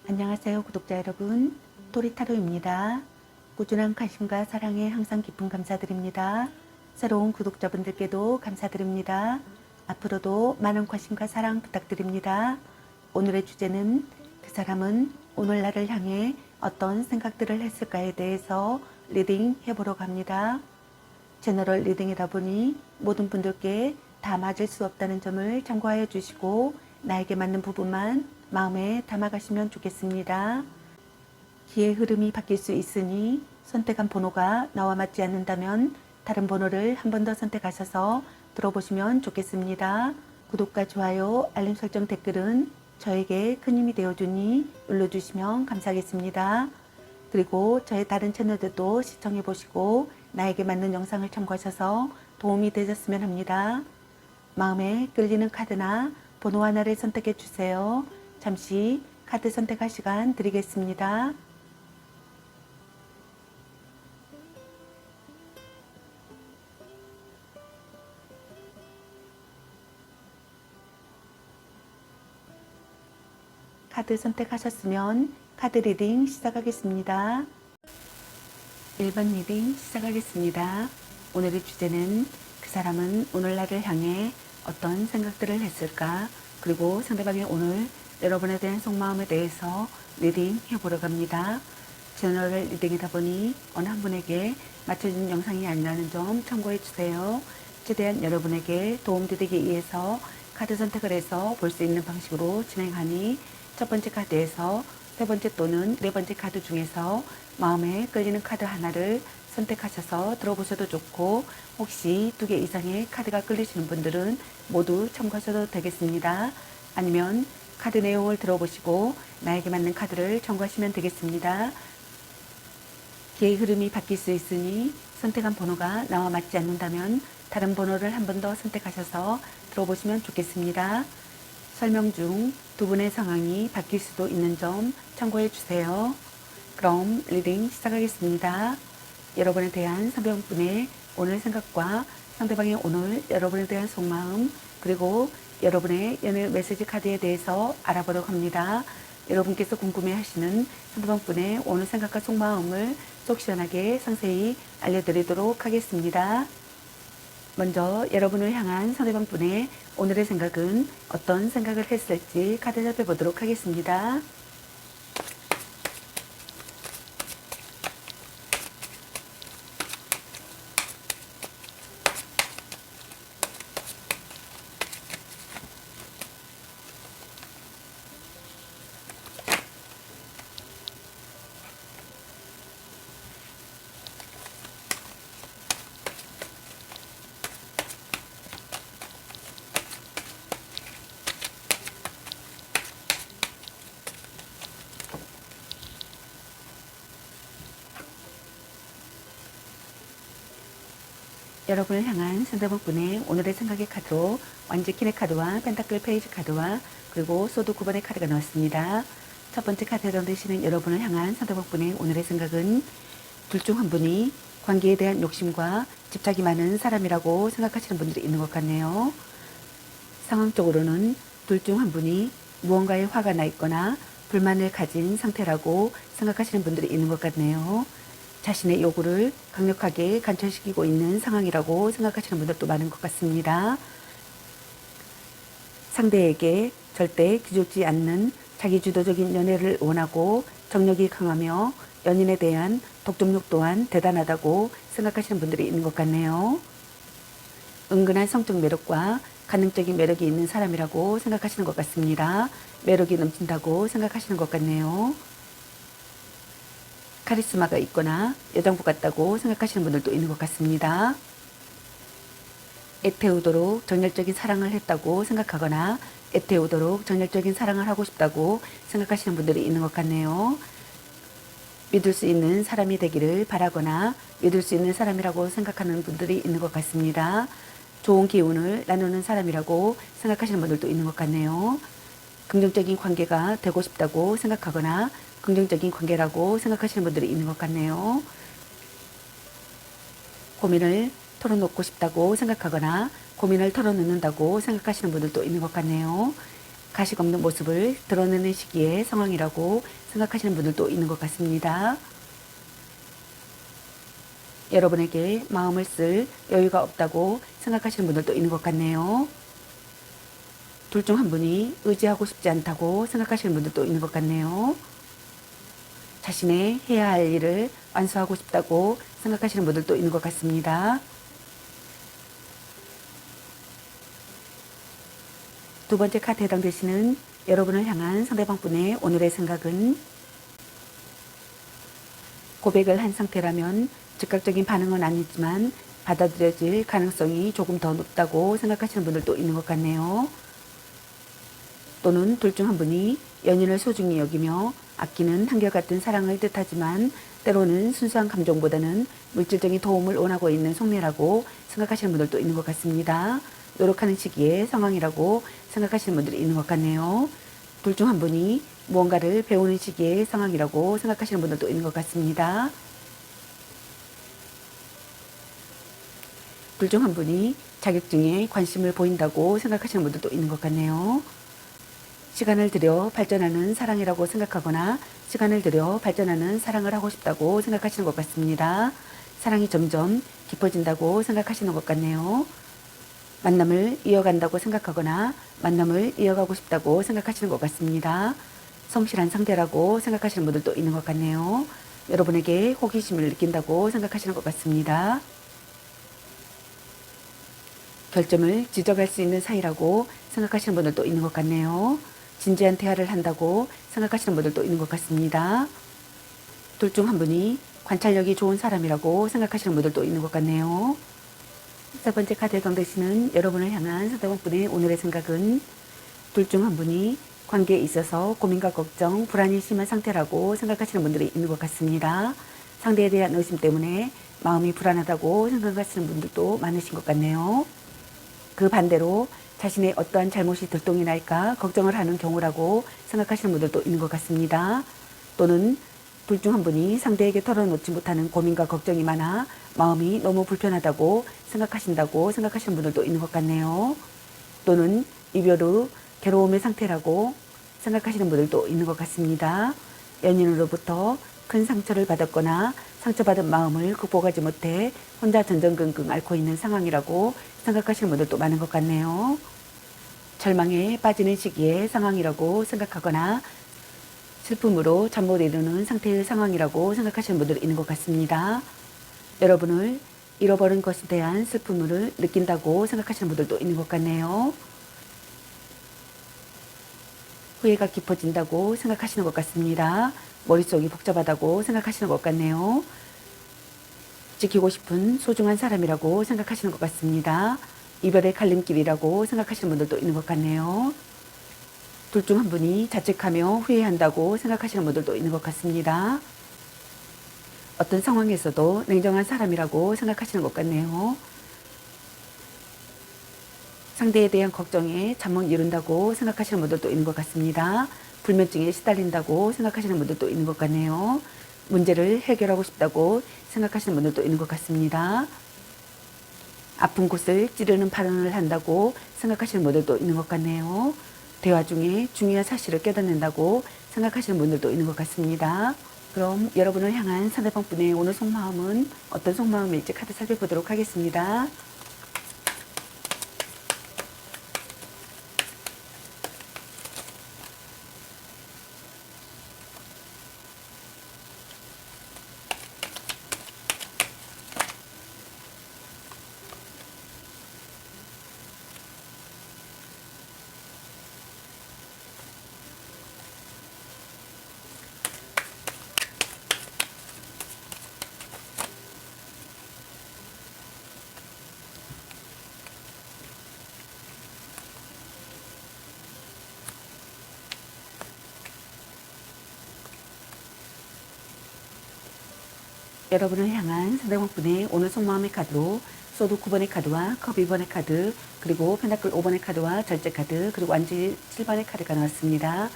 안녕하세요, 구독자 여러분. 토리타로입니다. 꾸준한 관심과 사랑에 항상 깊은 감사드립니다. 새로운 구독자분들께도 감사드립니다. 앞으로도 많은 관심과 사랑 부탁드립니다. 오늘의 주제는 그 사람은 오늘 나를 향해 어떤 생각들을 했을까에 대해서 리딩 해보러 갑니다. 제너럴 리딩이다 보니 모든 분들께 다 맞을 수 없다는 점을 참고하여 주시고 나에게 맞는 부분만 마음에 담아가시면 좋겠습니다. 기의 흐름이 바뀔 수 있으니 선택한 번호가 나와 맞지 않는다면 다른 번호를 한 번 더 선택하셔서 들어보시면 좋겠습니다. 구독과 좋아요, 알림 설정, 댓글은 저에게 큰 힘이 되어주니 눌러주시면 감사하겠습니다. 그리고 저의 다른 채널들도 시청해보시고 나에게 맞는 영상을 참고하셔서 도움이 되셨으면 합니다. 마음에 끌리는 카드나 번호 하나를 선택해 주세요. 잠시 카드 선택할 시간 드리겠습니다. 카드 선택하셨으면 카드 리딩 시작하겠습니다. 1번 리딩 시작하겠습니다. 오늘의 주제는 그 사람은 오늘 나를 향해 어떤 생각들을 했을까? 그리고 상대방이 오늘 여러분에 대한 속마음에 대해서 리딩 해보러 갑니다. 제너럴 리딩이다 보니 어느 한 분에게 맞춰진 영상이 아니라는 점 참고해 주세요. 최대한 여러분에게 도움드리기 위해서 카드 선택을 해서 볼 수 있는 방식으로 진행하니 첫 번째 카드에서 세 번째 또는 네 번째 카드 중에서 마음에 끌리는 카드 하나를 선택하셔서 들어보셔도 좋고 혹시 2개 이상의 카드가 끌리시는 분들은 모두 참고하셔도 되겠습니다. 아니면 카드 내용을 들어보시고 나에게 맞는 카드를 참고하시면 되겠습니다. 기의 흐름이 바뀔 수 있으니 선택한 번호가 나와 맞지 않는다면 다른 번호를 한 번 더 선택하셔서 들어보시면 좋겠습니다. 설명 중 두 분의 상황이 바뀔 수도 있는 점 참고해 주세요. 그럼 리딩 시작하겠습니다. 여러분에 대한 상대방분의 오늘 생각과 상대방의 오늘 여러분에 대한 속마음 그리고 여러분의 연애 메시지 카드에 대해서 알아보려고 합니다. 여러분께서 궁금해하시는 상대방분의 오늘 생각과 속마음을 속 시원하게 상세히 알려드리도록 하겠습니다. 먼저 여러분을 향한 상대방분의 오늘의 생각은 어떤 생각을 했을지 카드 살펴보도록 하겠습니다. 여러분을 향한 상대방분의 오늘의 생각의 카드로 완지킨의 카드와 펜타클 페이지 카드와 그리고 소드 9번의 카드가 나왔습니다. 첫 번째 카드에 던지시는 여러분을 향한 상대방분의 오늘의 생각은 둘 중 한 분이 관계에 대한 욕심과 집착이 많은 사람이라고 생각하시는 분들이 있는 것 같네요. 상황적으로는 둘 중 한 분이 무언가에 화가 나 있거나 불만을 가진 상태라고 생각하시는 분들이 있는 것 같네요. 자신의 요구를 강력하게 관철시키고 있는 상황이라고 생각하시는 분들도 많은 것 같습니다. 상대에게 절대 기죽지 않는 자기주도적인 연애를 원하고 정력이 강하며 연인에 대한 독점력 또한 대단하다고 생각하시는 분들이 있는 것 같네요. 은근한 성적 매력과 가능적인 매력이 있는 사람이라고 생각하시는 것 같습니다. 매력이 넘친다고 생각하시는 것 같네요. 카리스마가 있거나 여장부 같다고 생각하시는 분들도 있는 것 같습니다. 애태우도록 정열적인 사랑을 했다고 생각하거나 애태우도록 정열적인 사랑을 하고 싶다고 생각하시는 분들이 있는 것 같네요. 믿을 수 있는 사람이 되기를 바라거나 믿을 수 있는 사람이라고 생각하는 분들이 있는 것 같습니다. 좋은 기운을 나누는 사람이라고 생각하시는 분들도 있는 것 같네요. 긍정적인 관계가 되고 싶다고 생각하거나 긍정적인 관계라고 생각하시는 분들이 있는 것 같네요. 고민을 털어놓고 싶다고 생각하거나 고민을 털어놓는다고 생각하시는 분들도 있는 것 같네요. 가식 없는 모습을 드러내는 시기의 상황이라고 생각하시는 분들도 있는 것 같습니다. 여러분에게 마음을 쓸 여유가 없다고 생각하시는 분들도 있는 것 같네요. 둘 중 한 분이 의지하고 싶지 않다고 생각하시는 분들도 있는 것 같네요. 자신의 해야 할 일을 완수하고 싶다고 생각하시는 분들도 있는 것 같습니다. 두 번째 카드에 해당되시는 여러분을 향한 상대방 분의 오늘의 생각은 고백을 한 상태라면 즉각적인 반응은 아니지만 받아들여질 가능성이 조금 더 높다고 생각하시는 분들도 있는 것 같네요. 또는 둘 중 한 분이 연인을 소중히 여기며 아끼는 한결같은 사랑을 뜻하지만 때로는 순수한 감정보다는 물질적인 도움을 원하고 있는 속내라고 생각하시는 분들도 있는 것 같습니다. 노력하는 시기의 상황이라고 생각하시는 분들이 있는 것 같네요. 둘 중 한 분이 무언가를 배우는 시기의 상황이라고 생각하시는 분들도 있는 것 같습니다. 둘 중 한 분이 자격증에 관심을 보인다고 생각하시는 분들도 있는 것 같네요. 시간을 들여 발전하는 사랑이라고 생각하거나 시간을 들여 발전하는 사랑을 하고 싶다고 생각하시는 것 같습니다. 사랑이 점점 깊어진다고 생각하시는 것 같네요. 만남을 이어간다고 생각하거나 만남을 이어가고 싶다고 생각하시는 것 같습니다. 성실한 상대라고 생각하시는 분들도 있는 것 같네요. 여러분에게 호기심을 느낀다고 생각하시는 것 같습니다. 결점을 지적할 수 있는 사이라고 생각하시는 분들도 있는 것 같네요. 진지한 대화를 한다고 생각하시는 분들도 있는 것 같습니다. 둘 중 한 분이 관찰력이 좋은 사람이라고 생각하시는 분들도 있는 것 같네요. 세 번째 카드에 해당되시는 여러분을 향한 상대방 분의 오늘의 생각은 둘 중 한 분이 관계에 있어서 고민과 걱정, 불안이 심한 상태라고 생각하시는 분들이 있는 것 같습니다. 상대에 대한 의심 때문에 마음이 불안하다고 생각하시는 분들도 많으신 것 같네요. 그 반대로 자신의 어떠한 잘못이 들통이 날까 걱정을 하는 경우라고 생각하시는 분들도 있는 것 같습니다. 또는 둘 중 한 분이 상대에게 털어놓지 못하는 고민과 걱정이 많아 마음이 너무 불편하다고 생각하신다고 생각하시는 분들도 있는 것 같네요. 또는 이별 후 괴로움의 상태라고 생각하시는 분들도 있는 것 같습니다. 연인으로부터 큰 상처를 받았거나 상처받은 마음을 극복하지 못해 혼자 전전긍긍 앓고 있는 상황이라고 생각하시는 분들도 많은 것 같네요. 절망에 빠지는 시기의 상황이라고 생각하거나 슬픔으로 잠 못 이루는 상태의 상황이라고 생각하시는 분들이 있는 것 같습니다. 여러분을 잃어버린 것에 대한 슬픔을 느낀다고 생각하시는 분들도 있는 것 같네요. 후회가 깊어진다고 생각하시는 것 같습니다. 머릿속이 복잡하다고 생각하시는 것 같네요. 지키고 싶은 소중한 사람이라고 생각하시는 것 같습니다. 이별의 갈림길이라고 생각하시는 분들도 있는 것 같네요. 둘 중 한 분이 자책하며 후회한다고 생각하시는 분들도 있는 것 같습니다. 어떤 상황에서도 냉정한 사람이라고 생각하시는 것 같네요. 상대에 대한 걱정에 잠 못 이룬다고 생각하시는 분들도 있는 것 같습니다. 불면증에 시달린다고 생각하시는 분들도 있는 것 같네요. 문제를 해결하고 싶다고 생각하시는 분들도 있는 것 같습니다. 아픈 곳을 찌르는 발언을 한다고 생각하시는 분들도 있는 것 같네요. 대화 중에 중요한 사실을 깨닫는다고 생각하시는 분들도 있는 것 같습니다. 그럼 여러분을 향한 상대방 분의 오늘 속마음은 어떤 속마음일지 카드 살펴보도록 하겠습니다. 여러분을 향한 상대방 분의 오늘 속마음의 카드로 소드 9번의 카드와 컵 2번의 카드, 그리고 펜타클 5번의 카드와 절제 카드, 그리고 완지 7번의 카드가 나왔습니다.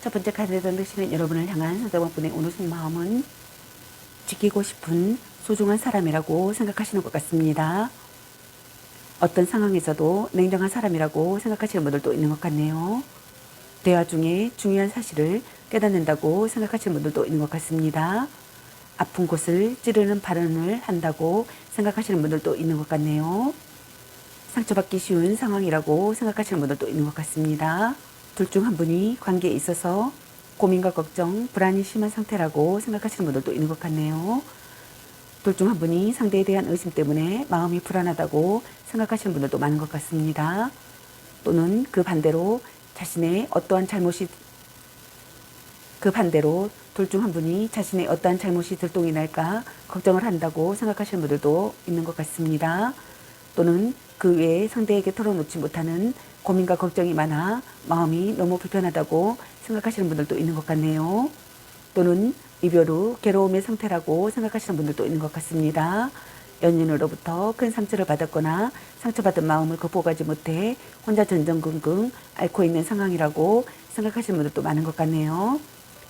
첫 번째 카드에 던지시는 여러분을 향한 상대방 분의 오늘 속마음은 지키고 싶은 소중한 사람이라고 생각하시는 것 같습니다. 어떤 상황에서도 냉정한 사람이라고 생각하시는 분들도 있는 것 같네요. 대화 중에 중요한 사실을 깨닫는다고 생각하시는 분들도 있는 것 같습니다. 아픈 곳을 찌르는 발언을 한다고 생각하시는 분들도 있는 것 같네요. 상처받기 쉬운 상황이라고 생각하시는 분들도 있는 것 같습니다. 둘 중 한 분이 관계에 있어서 고민과 걱정, 불안이 심한 상태라고 생각하시는 분들도 있는 것 같네요. 둘 중 한 분이 상대에 대한 의심 때문에 마음이 불안하다고 생각하시는 분들도 많은 것 같습니다. 또는 그 반대로 둘 중 한 분이 자신의 어떠한 잘못이 들통이 날까 걱정을 한다고 생각하시는 분들도 있는 것 같습니다. 또는 그 외에 상대에게 털어놓지 못하는 고민과 걱정이 많아 마음이 너무 불편하다고 생각하시는 분들도 있는 것 같네요. 또는 이별 후 괴로움의 상태라고 생각하시는 분들도 있는 것 같습니다. 연인으로부터 큰 상처를 받았거나 상처받은 마음을 극복하지 못해 혼자 전전긍긍 앓고 있는 상황이라고 생각하시는 분들도 많은 것 같네요.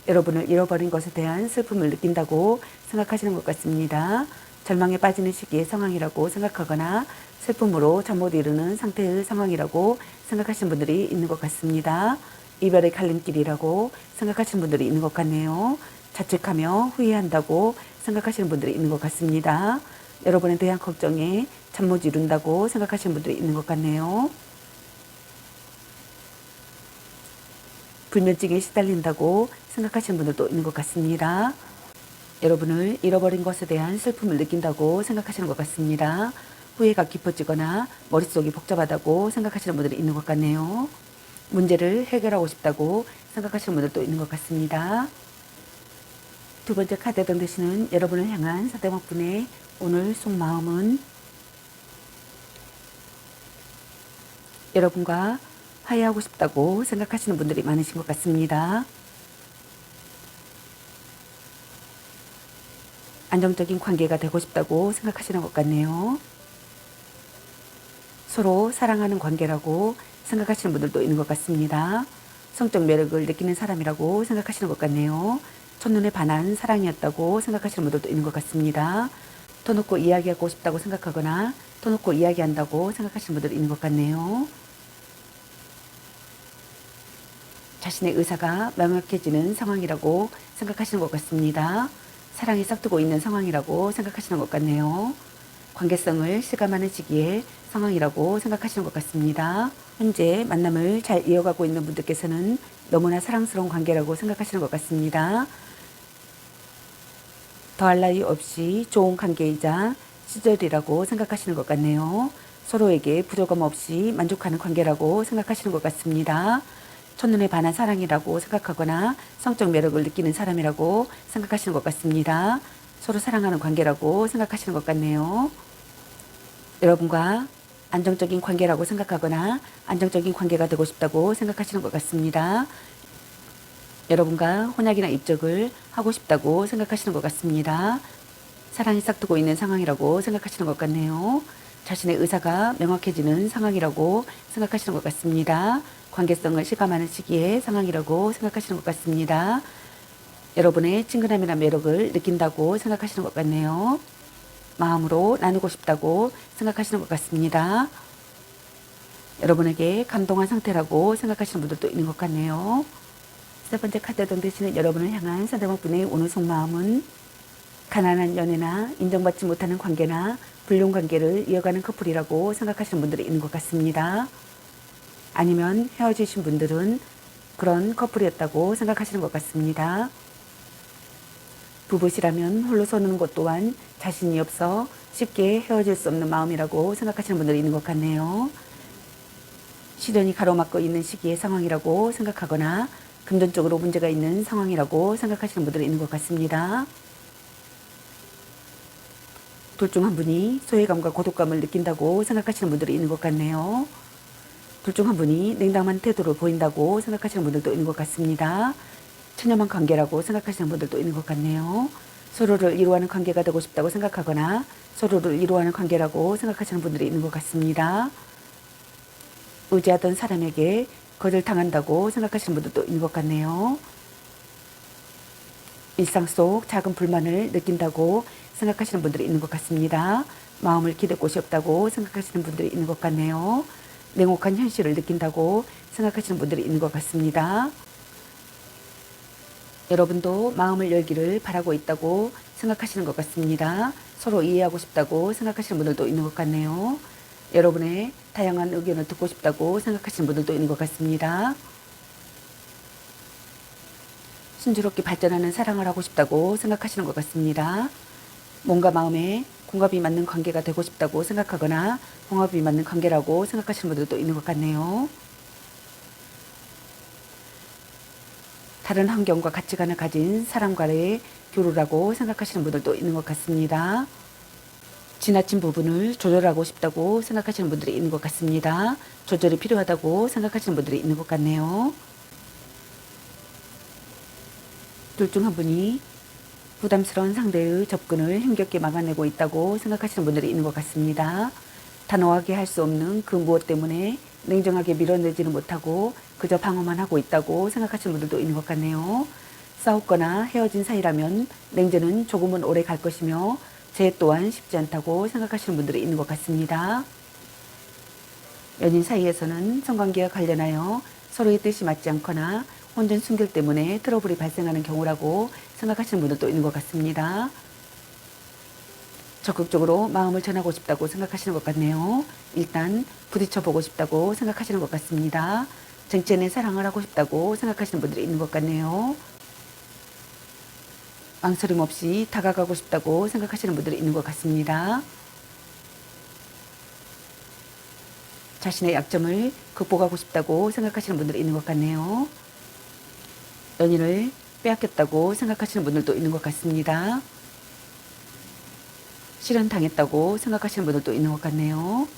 여러분을 잃어버린 것에 대한 슬픔을 느낀다고 생각하시는 것 같습니다. 절망에 빠지는 시기의 상황이라고 생각하거나 슬픔으로 잠 못 이루는 상태의 상황이라고 생각하시는 분들이 있는 것 같습니다. 이별의 갈림길이라고 생각하시는 분들이 있는 것 같네요. 자책하며 후회한다고 생각하시는 분들이 있는 것 같습니다. 여러분에 대한 걱정에 잠 못 이룬다고 생각하시는 분들이 있는 것 같네요. 불면증에 시달린다고 생각하시는 분들도 있는 것 같습니다. 여러분을 잃어버린 것에 대한 슬픔을 느낀다고 생각하시는 것 같습니다. 후회가 깊어지거나 머릿속이 복잡하다고 생각하시는 분들이 있는 것 같네요. 문제를 해결하고 싶다고 생각하시는 분들도 있는 것 같습니다. 두 번째 카드등 되시는 여러분을 향한 상대방분의 오늘 속마음은 여러분과 화해하고 싶다고 생각하시는 분들이 많으신 것 같습니다. 안정적인 관계가 되고 싶다고 생각하시는 것 같네요. 서로 사랑하는 관계라고 생각하시는 분들도 있는 것 같습니다. 성적 매력을 느끼는 사람이라고 생각하시는 것 같네요. 첫눈에 반한 사랑이었다고 생각하시는 분들도 있는 것 같습니다. 터놓고 이야기하고 싶다고 생각하거나 터놓고 이야기한다고 생각하시는 분들이 있는 것 같네요. 자신의 의사가 명확해지는 상황이라고 생각하시는 것 같습니다. 사랑이 싹트고 있는 상황이라고 생각하시는 것 같네요. 관계성을 실감하는 시기의 상황이라고 생각하시는 것 같습니다. 현재 만남을 잘 이어가고 있는 분들께서는 너무나 사랑스러운 관계라고 생각하시는 것 같습니다. 더할 나위 없이 좋은 관계이자 시절이라고 생각하시는 것 같네요. 서로에게 부족함 없이 만족하는 관계라고 생각하시는 것 같습니다. 첫눈에 반한 사랑이라고 생각하거나 성적 매력을 느끼는 사람이라고 생각하시는 것 같습니다. 서로 사랑하는 관계라고 생각하시는 것 같네요. 여러분과 안정적인 관계라고 생각하거나 안정적인 관계가 되고 싶다고 생각하시는 것 같습니다. 여러분과 혼약이나 입적을 하고 싶다고 생각하시는 것 같습니다. 사랑이 싹트고 있는 상황이라고 생각하시는 것 같네요. 자신의 의사가 명확해지는 상황이라고 생각하시는 것 같습니다. 관계성을 실감하는 시기의 상황이라고 생각하시는 것 같습니다. 여러분의 친근함이나 매력을 느낀다고 생각하시는 것 같네요. 마음으로 나누고 싶다고 생각하시는 것 같습니다. 여러분에게 감동한 상태라고 생각하시는 분들도 있는 것 같네요. 세 번째 카드등 되시는 여러분을 향한 상대방분의 오늘 속마음은 가난한 연애나 인정받지 못하는 관계나 불륜 관계를 이어가는 커플이라고 생각하시는 분들이 있는 것 같습니다. 아니면 헤어지신 분들은 그런 커플이었다고 생각하시는 것 같습니다. 부부시라면 홀로 서는 것 또한 자신이 없어 쉽게 헤어질 수 없는 마음이라고 생각하시는 분들이 있는 것 같네요. 시련이 가로막고 있는 시기의 상황이라고 생각하거나 금전적으로 문제가 있는 상황이라고 생각하시는 분들이 있는 것 같습니다. 둘 중 한 분이 소외감과 고독감을 느낀다고 생각하시는 분들이 있는 것 같네요. 둘 중 한 분이 냉담한 태도를 보인다고 생각하시는 분들도 있는 것 같습니다. 처녀만 관계라고 생각하시는 분들도 있는 것 같네요. 서로를 이루어하는 관계가 되고 싶다고 생각하거나 서로를 이루어하는 관계라고 생각하시는 분들이 있는 것 같습니다. 의지하던 사람에게 거절당한다고 생각하시는 분들도 있는 것 같네요. 일상 속 작은 불만을 느낀다고 생각하시는 분들이 있는 것 같습니다. 마음을 기댈 곳이 없다고 생각하시는 분들이 있는 것 같네요. 냉혹한 현실을 느낀다고 생각하시는 분들이 있는 것 같습니다. 여러분도 마음을 열기를 바라고 있다고 생각하시는 것 같습니다. 서로 이해하고 싶다고 생각하시는 분들도 있는 것 같네요. 여러분의 다양한 의견을 듣고 싶다고 생각하시는 분들도 있는 것 같습니다. 순조롭게 발전하는 사랑을 하고 싶다고 생각하시는 것 같습니다. 몸과 마음에 궁합이 맞는 관계가 되고 싶다고 생각하거나 궁합이 맞는 관계라고 생각하시는 분들도 있는 것 같네요. 다른 환경과 가치관을 가진 사람과의 교류라고 생각하시는 분들도 있는 것 같습니다. 지나친 부분을 조절하고 싶다고 생각하시는 분들이 있는 것 같습니다. 조절이 필요하다고 생각하시는 분들이 있는 것 같네요. 둘 중 한 분이 부담스러운 상대의 접근을 힘겹게 막아내고 있다고 생각하시는 분들이 있는 것 같습니다. 단호하게 할 수 없는 그 무엇 때문에 냉정하게 밀어내지는 못하고 그저 방어만 하고 있다고 생각하시는 분들도 있는 것 같네요. 싸웠거나 헤어진 사이라면 냉전은 조금은 오래 갈 것이며 재해 또한 쉽지 않다고 생각하시는 분들이 있는 것 같습니다. 연인 사이에서는 성관계와 관련하여 서로의 뜻이 맞지 않거나 혼전 순결 때문에 트러블이 발생하는 경우라고 생각하시는 분들도 있는 것 같습니다. 적극적으로 마음을 전하고 싶다고 생각하시는 것 같네요. 일단 부딪혀보고 싶다고 생각하시는 것 같습니다. 정체는 사랑을 하고 싶다고 생각하시는 분들이 있는 것 같네요. 망설임 없이 다가가고 싶다고 생각하시는 분들이 있는 것 같습니다. 자신의 약점을 극복하고 싶다고 생각하시는 분들이 있는 것 같네요. 연인을 빼앗겼다고 생각하시는 분들도 있는 것 같습니다. 실현당했다고 생각하시는 분들도 있는 것 같네요.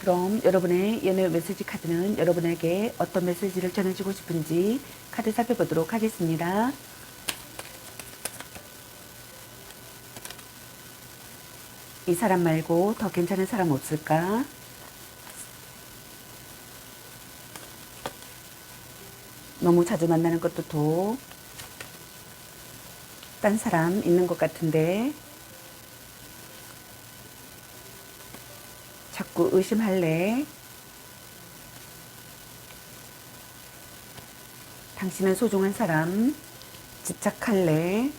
그럼 여러분의 연애 메시지 카드는 여러분에게 어떤 메시지를 전해주고 싶은지 카드 살펴보도록 하겠습니다. 이 사람 말고 더 괜찮은 사람 없을까? 너무 자주 만나는 것도 또 딴 사람 있는 것 같은데 자꾸 의심할래? 당신은 소중한 사람 집착할래?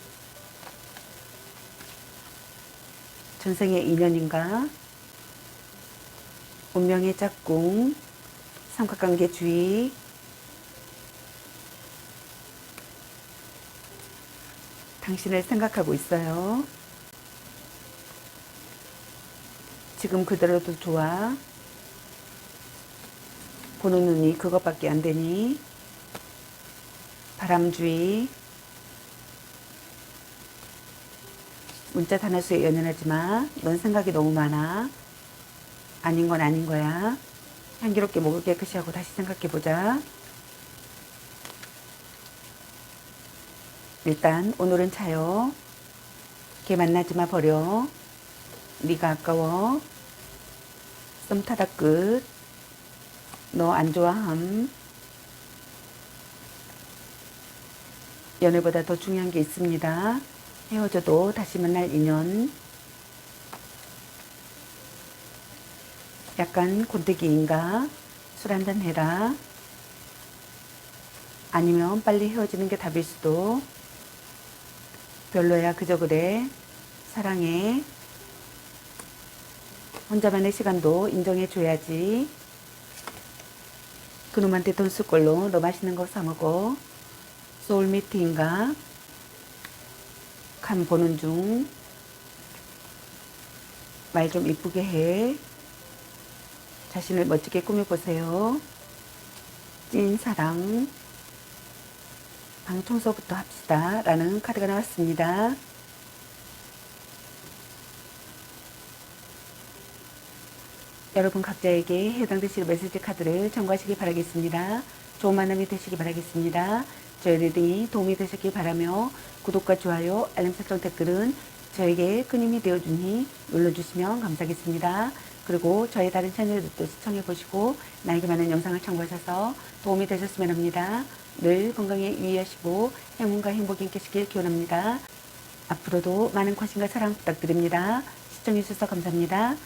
전생의 인연인가? 운명의 짝꿍 삼각관계 주의 당신을 생각하고 있어요. 지금 그대로도 좋아. 보는 눈이 그것밖에 안 되니. 바람주의. 문자 단어수에 연연하지 마. 넌 생각이 너무 많아. 아닌 건 아닌 거야. 향기롭게 목을 깨끗이 하고 다시 생각해보자. 일단 오늘은 차요. 걔 만나지 마 버려. 네가 아까워. 썸 타다 끝. 너 안 좋아함. 연애보다 더 중요한 게 있습니다. 헤어져도 다시 만날 인연. 약간 곤태기인가? 술 한잔 해라. 아니면 빨리 헤어지는 게 답일 수도. 별로야 그저 그래. 사랑해. 혼자만의 시간도 인정해줘야지. 그놈한테 돈 쓸 걸로 너 맛있는 거 사 먹어. 소울메이트인가? 간 보는 중. 말 좀 이쁘게 해. 자신을 멋지게 꾸며보세요. 찐사랑. 방 청소부터 합시다. 라는 카드가 나왔습니다. 여러분 각자에게 해당되실 메시지 카드를 참고하시기 바라겠습니다. 좋은 만남이 되시기 바라겠습니다. 저희 리딩이 도움이 되셨길 바라며 구독과 좋아요, 알림 설정 댓글은 저에게 큰 힘이 되어주니 눌러주시면 감사하겠습니다. 그리고 저희 다른 채널들도 시청해보시고 나에게 맞는 영상을 참고하셔서 도움이 되셨으면 합니다. 늘 건강에 유의하시고 행운과 행복이 함께하시길 기원합니다. 앞으로도 많은 관심과 사랑 부탁드립니다. 시청해주셔서 감사합니다.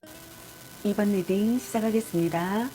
2번 리딩 시작하겠습니다.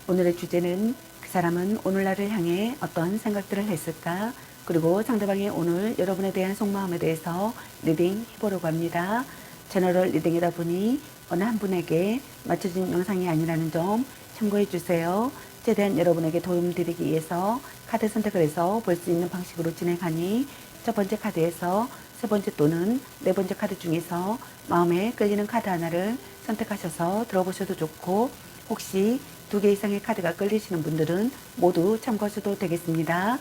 오늘의 주제는 그 사람은 오늘날을 향해 어떤 생각들을 했을까? 그리고 상대방의 오늘 여러분에 대한 속마음에 대해서 리딩 해보려고 합니다. 제너럴 리딩이다 보니 어느 한 분에게 맞춰진 영상이 아니라는 점 참고해 주세요. 최대한 여러분에게 도움드리기 위해서 카드 선택을 해서 볼 수 있는 방식으로 진행하니 첫 번째 카드에서 세 번째 또는 네 번째 카드 중에서 마음에 끌리는 카드 하나를 선택하셔서 들어보셔도 좋고, 혹시 2개 이상의 카드가 끌리시는 분들은 모두 참고하셔도 되겠습니다.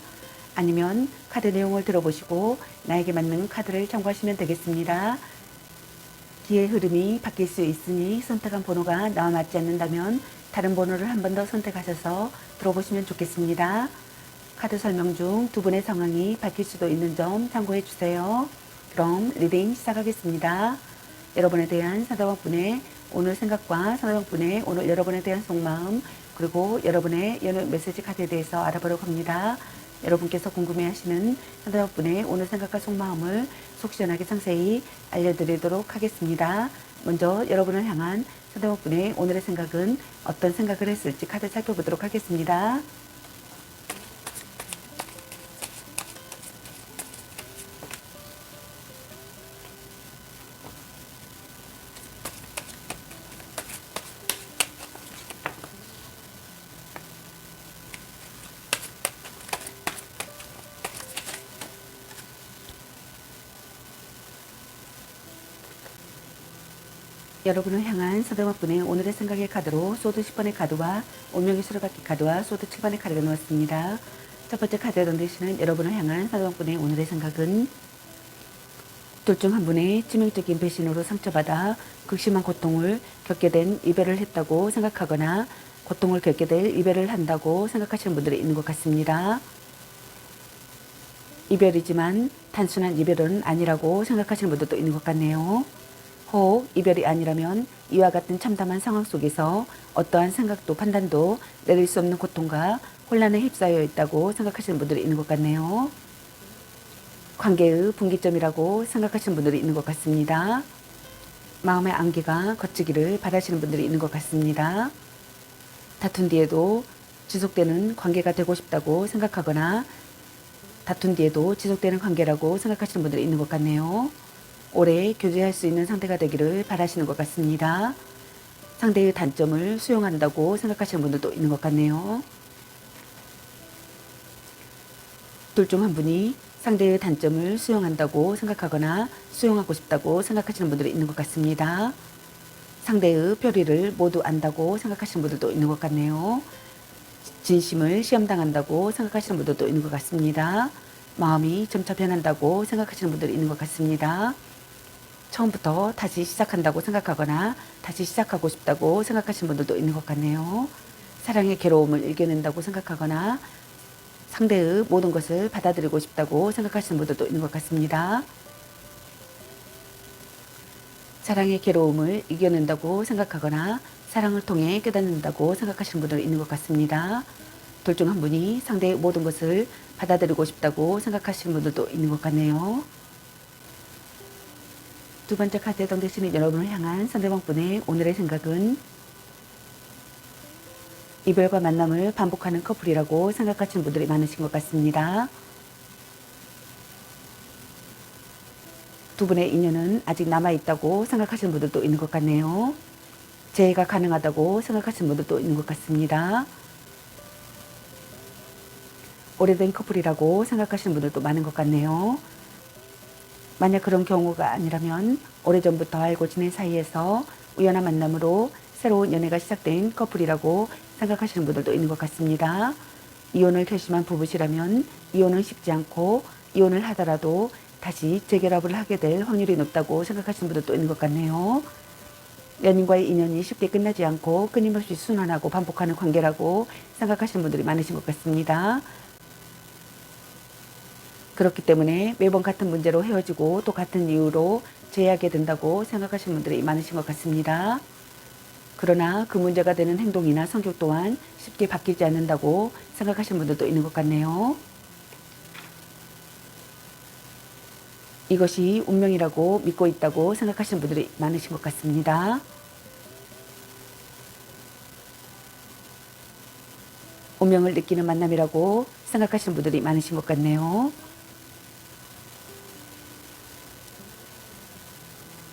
아니면 카드 내용을 들어보시고 나에게 맞는 카드를 참고하시면 되겠습니다. 기의 흐름이 바뀔 수 있으니 선택한 번호가 나와 맞지 않는다면 다른 번호를 한 번 더 선택하셔서 들어보시면 좋겠습니다. 카드 설명 중 두 분의 상황이 바뀔 수도 있는 점 참고해 주세요. 그럼 리딩 시작하겠습니다. 여러분에 대한 상대방분의 오늘 생각과 상대방분의 오늘 여러분에 대한 속마음, 그리고 여러분의 연애 메시지 카드에 대해서 알아보려고 합니다. 여러분께서 궁금해하시는 상대방분의 오늘 생각과 속마음을 속 시원하게 상세히 알려드리도록 하겠습니다. 먼저 여러분을 향한 상대방분의 오늘의 생각은 어떤 생각을 했을지 카드 살펴보도록 하겠습니다. 여러분을 향한 상대방분의 오늘의 생각의 카드로 소드 10번의 카드와 운명의 수레바퀴 카드와 소드 7번의 카드가 나왔습니다. 첫 번째 카드에 던지시는 여러분을 향한 상대방분의 오늘의 생각은 둘 중 한 분의致命적인 배신으로 상처받아 극심한 고통을 겪게 된 이별을 했다고 생각하거나 고통을 겪게 될 이별을 한다고 생각하시는 분들이 있는 것 같습니다. 이별이지만 단순한 이별은 아니라고 생각하시는 분들도 있는 것 같네요. 혹 이별이 아니라면 이와 같은 참담한 상황 속에서 어떠한 생각도 판단도 내릴 수 없는 고통과 혼란에 휩싸여 있다고 생각하시는 분들이 있는 것 같네요. 관계의 분기점이라고 생각하시는 분들이 있는 것 같습니다. 마음의 안개가 걷히기를 바라시는 분들이 있는 것 같습니다. 다툰 뒤에도 지속되는 관계가 되고 싶다고 생각하거나 다툰 뒤에도 지속되는 관계라고 생각하시는 분들이 있는 것 같네요. 오래 교제할 수 있는 상대가 되기를 바라시는 것 같습니다. 상대의 단점을 수용한다고 생각하시는 분들도 있는 것 같네요. 둘 중 한 분이 상대의 단점을 수용한다고 생각하거나 수용하고 싶다고 생각하시는 분들이 있는 것 같습니다. 상대의 표리를 모두 안다고 생각하시는 분들도 있는 것 같네요. 진심을 시험당한다고 생각하시는 분들도 있는 것 같습니다. 마음이 점차 변한다고 생각하시는 분들이 있는 것 같습니다. 처음부터 다시 시작한다고 생각하거나 다시 시작하고 싶다고 생각하시는 분들도 있는 것 같네요. 사랑의 괴로움을 이겨낸다고 생각하거나 상대의 모든 것을 받아들이고 싶다고 생각하시는 분들도 있는 것 같습니다. 사랑의 괴로움을 이겨낸다고 생각하거나 사랑을 통해 깨닫는다고 생각하시는 분들이 있는 것 같습니다. 둘 중 한 분이 상대의 모든 것을 받아들이고 싶다고 생각하시는 분들도 있는 것 같네요. 두 번째 카드에 던지시는 여러분을 향한 상대방분의 오늘의 생각은 이별과 만남을 반복하는 커플이라고 생각하시는 분들이 많으신 것 같습니다. 두 분의 인연은 아직 남아있다고 생각하시는 분들도 있는 것 같네요. 재해가 가능하다고 생각하시는 분들도 있는 것 같습니다. 오래된 커플이라고 생각하시는 분들도 많은 것 같네요. 만약 그런 경우가 아니라면 오래전부터 알고 지낸 사이에서 우연한 만남으로 새로운 연애가 시작된 커플이라고 생각하시는 분들도 있는 것 같습니다. 이혼을 결심한 부부시라면 이혼은 쉽지 않고 이혼을 하더라도 다시 재결합을 하게 될 확률이 높다고 생각하시는 분들도 있는 것 같네요. 연인과의 인연이 쉽게 끝나지 않고 끊임없이 순환하고 반복하는 관계라고 생각하시는 분들이 많으신 것 같습니다. 그렇기 때문에 매번 같은 문제로 헤어지고 또 같은 이유로 재회하게 된다고 생각하시는 분들이 많으신 것 같습니다. 그러나 그 문제가 되는 행동이나 성격 또한 쉽게 바뀌지 않는다고 생각하시는 분들도 있는 것 같네요. 이것이 운명이라고 믿고 있다고 생각하시는 분들이 많으신 것 같습니다. 운명을 느끼는 만남이라고 생각하시는 분들이 많으신 것 같네요.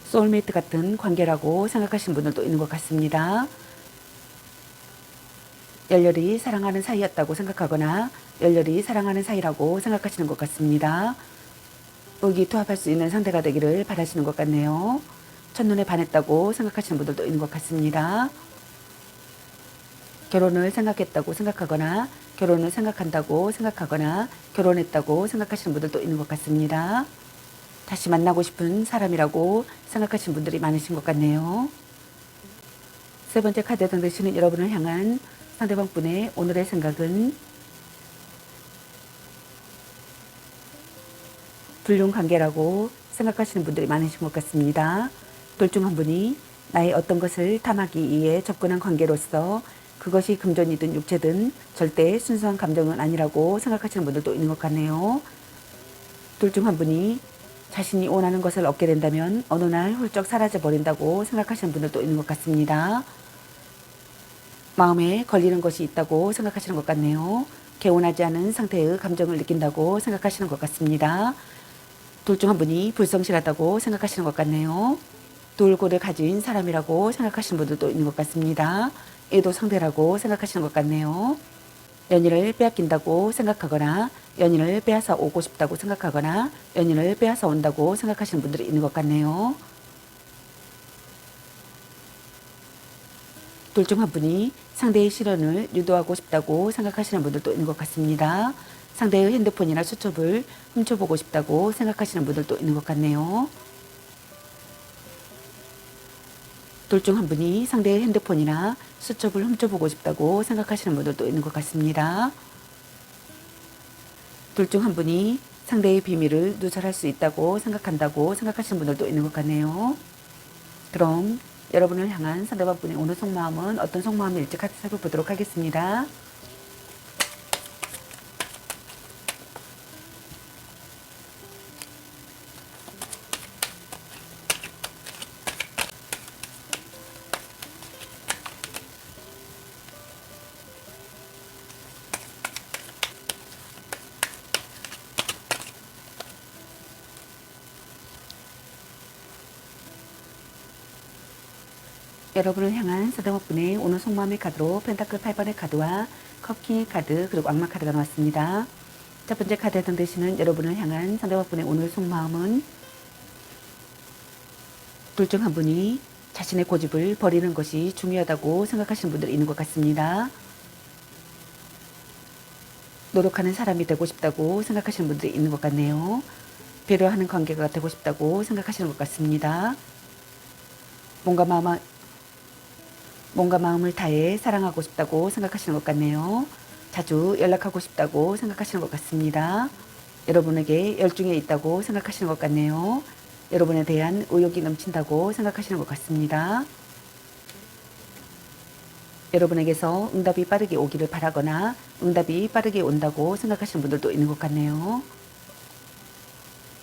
소울메이트 같은 관계라고 생각하시는 분들도 있는 것 같습니다. 열렬히 사랑하는 사이였다고 생각하거나 열렬히 사랑하는 사이라고 생각하시는 것 같습니다. 의기투합할 수 있는 상대가 되기를 바라시는 것 같네요. 첫눈에 반했다고 생각하시는 분들도 있는 것 같습니다. 결혼을 생각했다고 생각하거나 결혼을 생각한다고 생각하거나 결혼했다고 생각하시는 분들도 있는 것 같습니다. 다시 만나고 싶은 사람이라고 생각하시는 분들이 많으신 것 같네요. 세 번째 카드 등 되시는 여러분을 향한 상대방 분의 오늘의 생각은 불륜 관계라고 생각하시는 분들이 많으신 것 같습니다. 둘 중 한 분이 나의 어떤 것을 탐하기 위해 접근한 관계로서 그것이 금전이든 육체든 절대 순수한 감정은 아니라고 생각하시는 분들도 있는 것 같네요. 둘 중 한 분이 자신이 원하는 것을 얻게 된다면 어느 날 훌쩍 사라져 버린다고 생각하시는 분들도 있는 것 같습니다. 마음에 걸리는 것이 있다고 생각하시는 것 같네요. 개운하지 않은 상태의 감정을 느낀다고 생각하시는 것 같습니다. 둘 중 한 분이 불성실하다고 생각하시는 것 같네요. 돌고를 가진 사람이라고 생각하시는 분들도 있는 것 같습니다. 얘도 상대라고 생각하시는 것 같네요. 연인을 빼앗긴다고 생각하거나 연인을 빼앗아 오고 싶다고 생각하거나 연인을 빼앗아 온다고 생각하시는 분들이 있는 것 같네요. 둘 중 한 분이 상대의 실현을 유도하고 싶다고 생각하시는 분들도 있는 것 같습니다. 상대의 핸드폰이나 수첩을 훔쳐보고 싶다고 생각하시는 분들도 있는 것 같네요. 둘 중 한 분이 상대의 핸드폰이나 수첩을 훔쳐보고 싶다고 생각하시는 분들도 있는 것 같습니다. 둘 중 한 분이 상대의 비밀을 누설할 수 있다고 생각한다고 생각하시는 분들도 있는 것 같네요. 그럼 여러분을 향한 상대방 분의 오늘 속마음은 어떤 속마음일지 같이 살펴보도록 하겠습니다. 여러분을 향한 상대방 분의 오늘 속마음의 카드로 펜타클 8번의 카드와 컵킹의 카드 그리고 악마 카드가 나왔습니다. 첫 번째 카드에 해당되시는 여러분을 향한 상대방 분의 오늘 속마음은 둘 중 한 분이 자신의 고집을 버리는 것이 중요하다고 생각하시는 분들이 있는 것 같습니다. 노력하는 사람이 되고 싶다고 생각하시는 분들이 있는 것 같네요. 배려하는 관계가 되고 싶다고 생각하시는 것 같습니다. 뭔가 마음을 다해 사랑하고 싶다고 생각하시는 것 같네요. 자주 연락하고 싶다고 생각하시는 것 같습니다. 여러분에게 열중해 있다고 생각하시는 것 같네요. 여러분에 대한 의욕이 넘친다고 생각하시는 것 같습니다. 여러분에게서 응답이 빠르게 오기를 바라거나 응답이 빠르게 온다고 생각하시는 분들도 있는 것 같네요.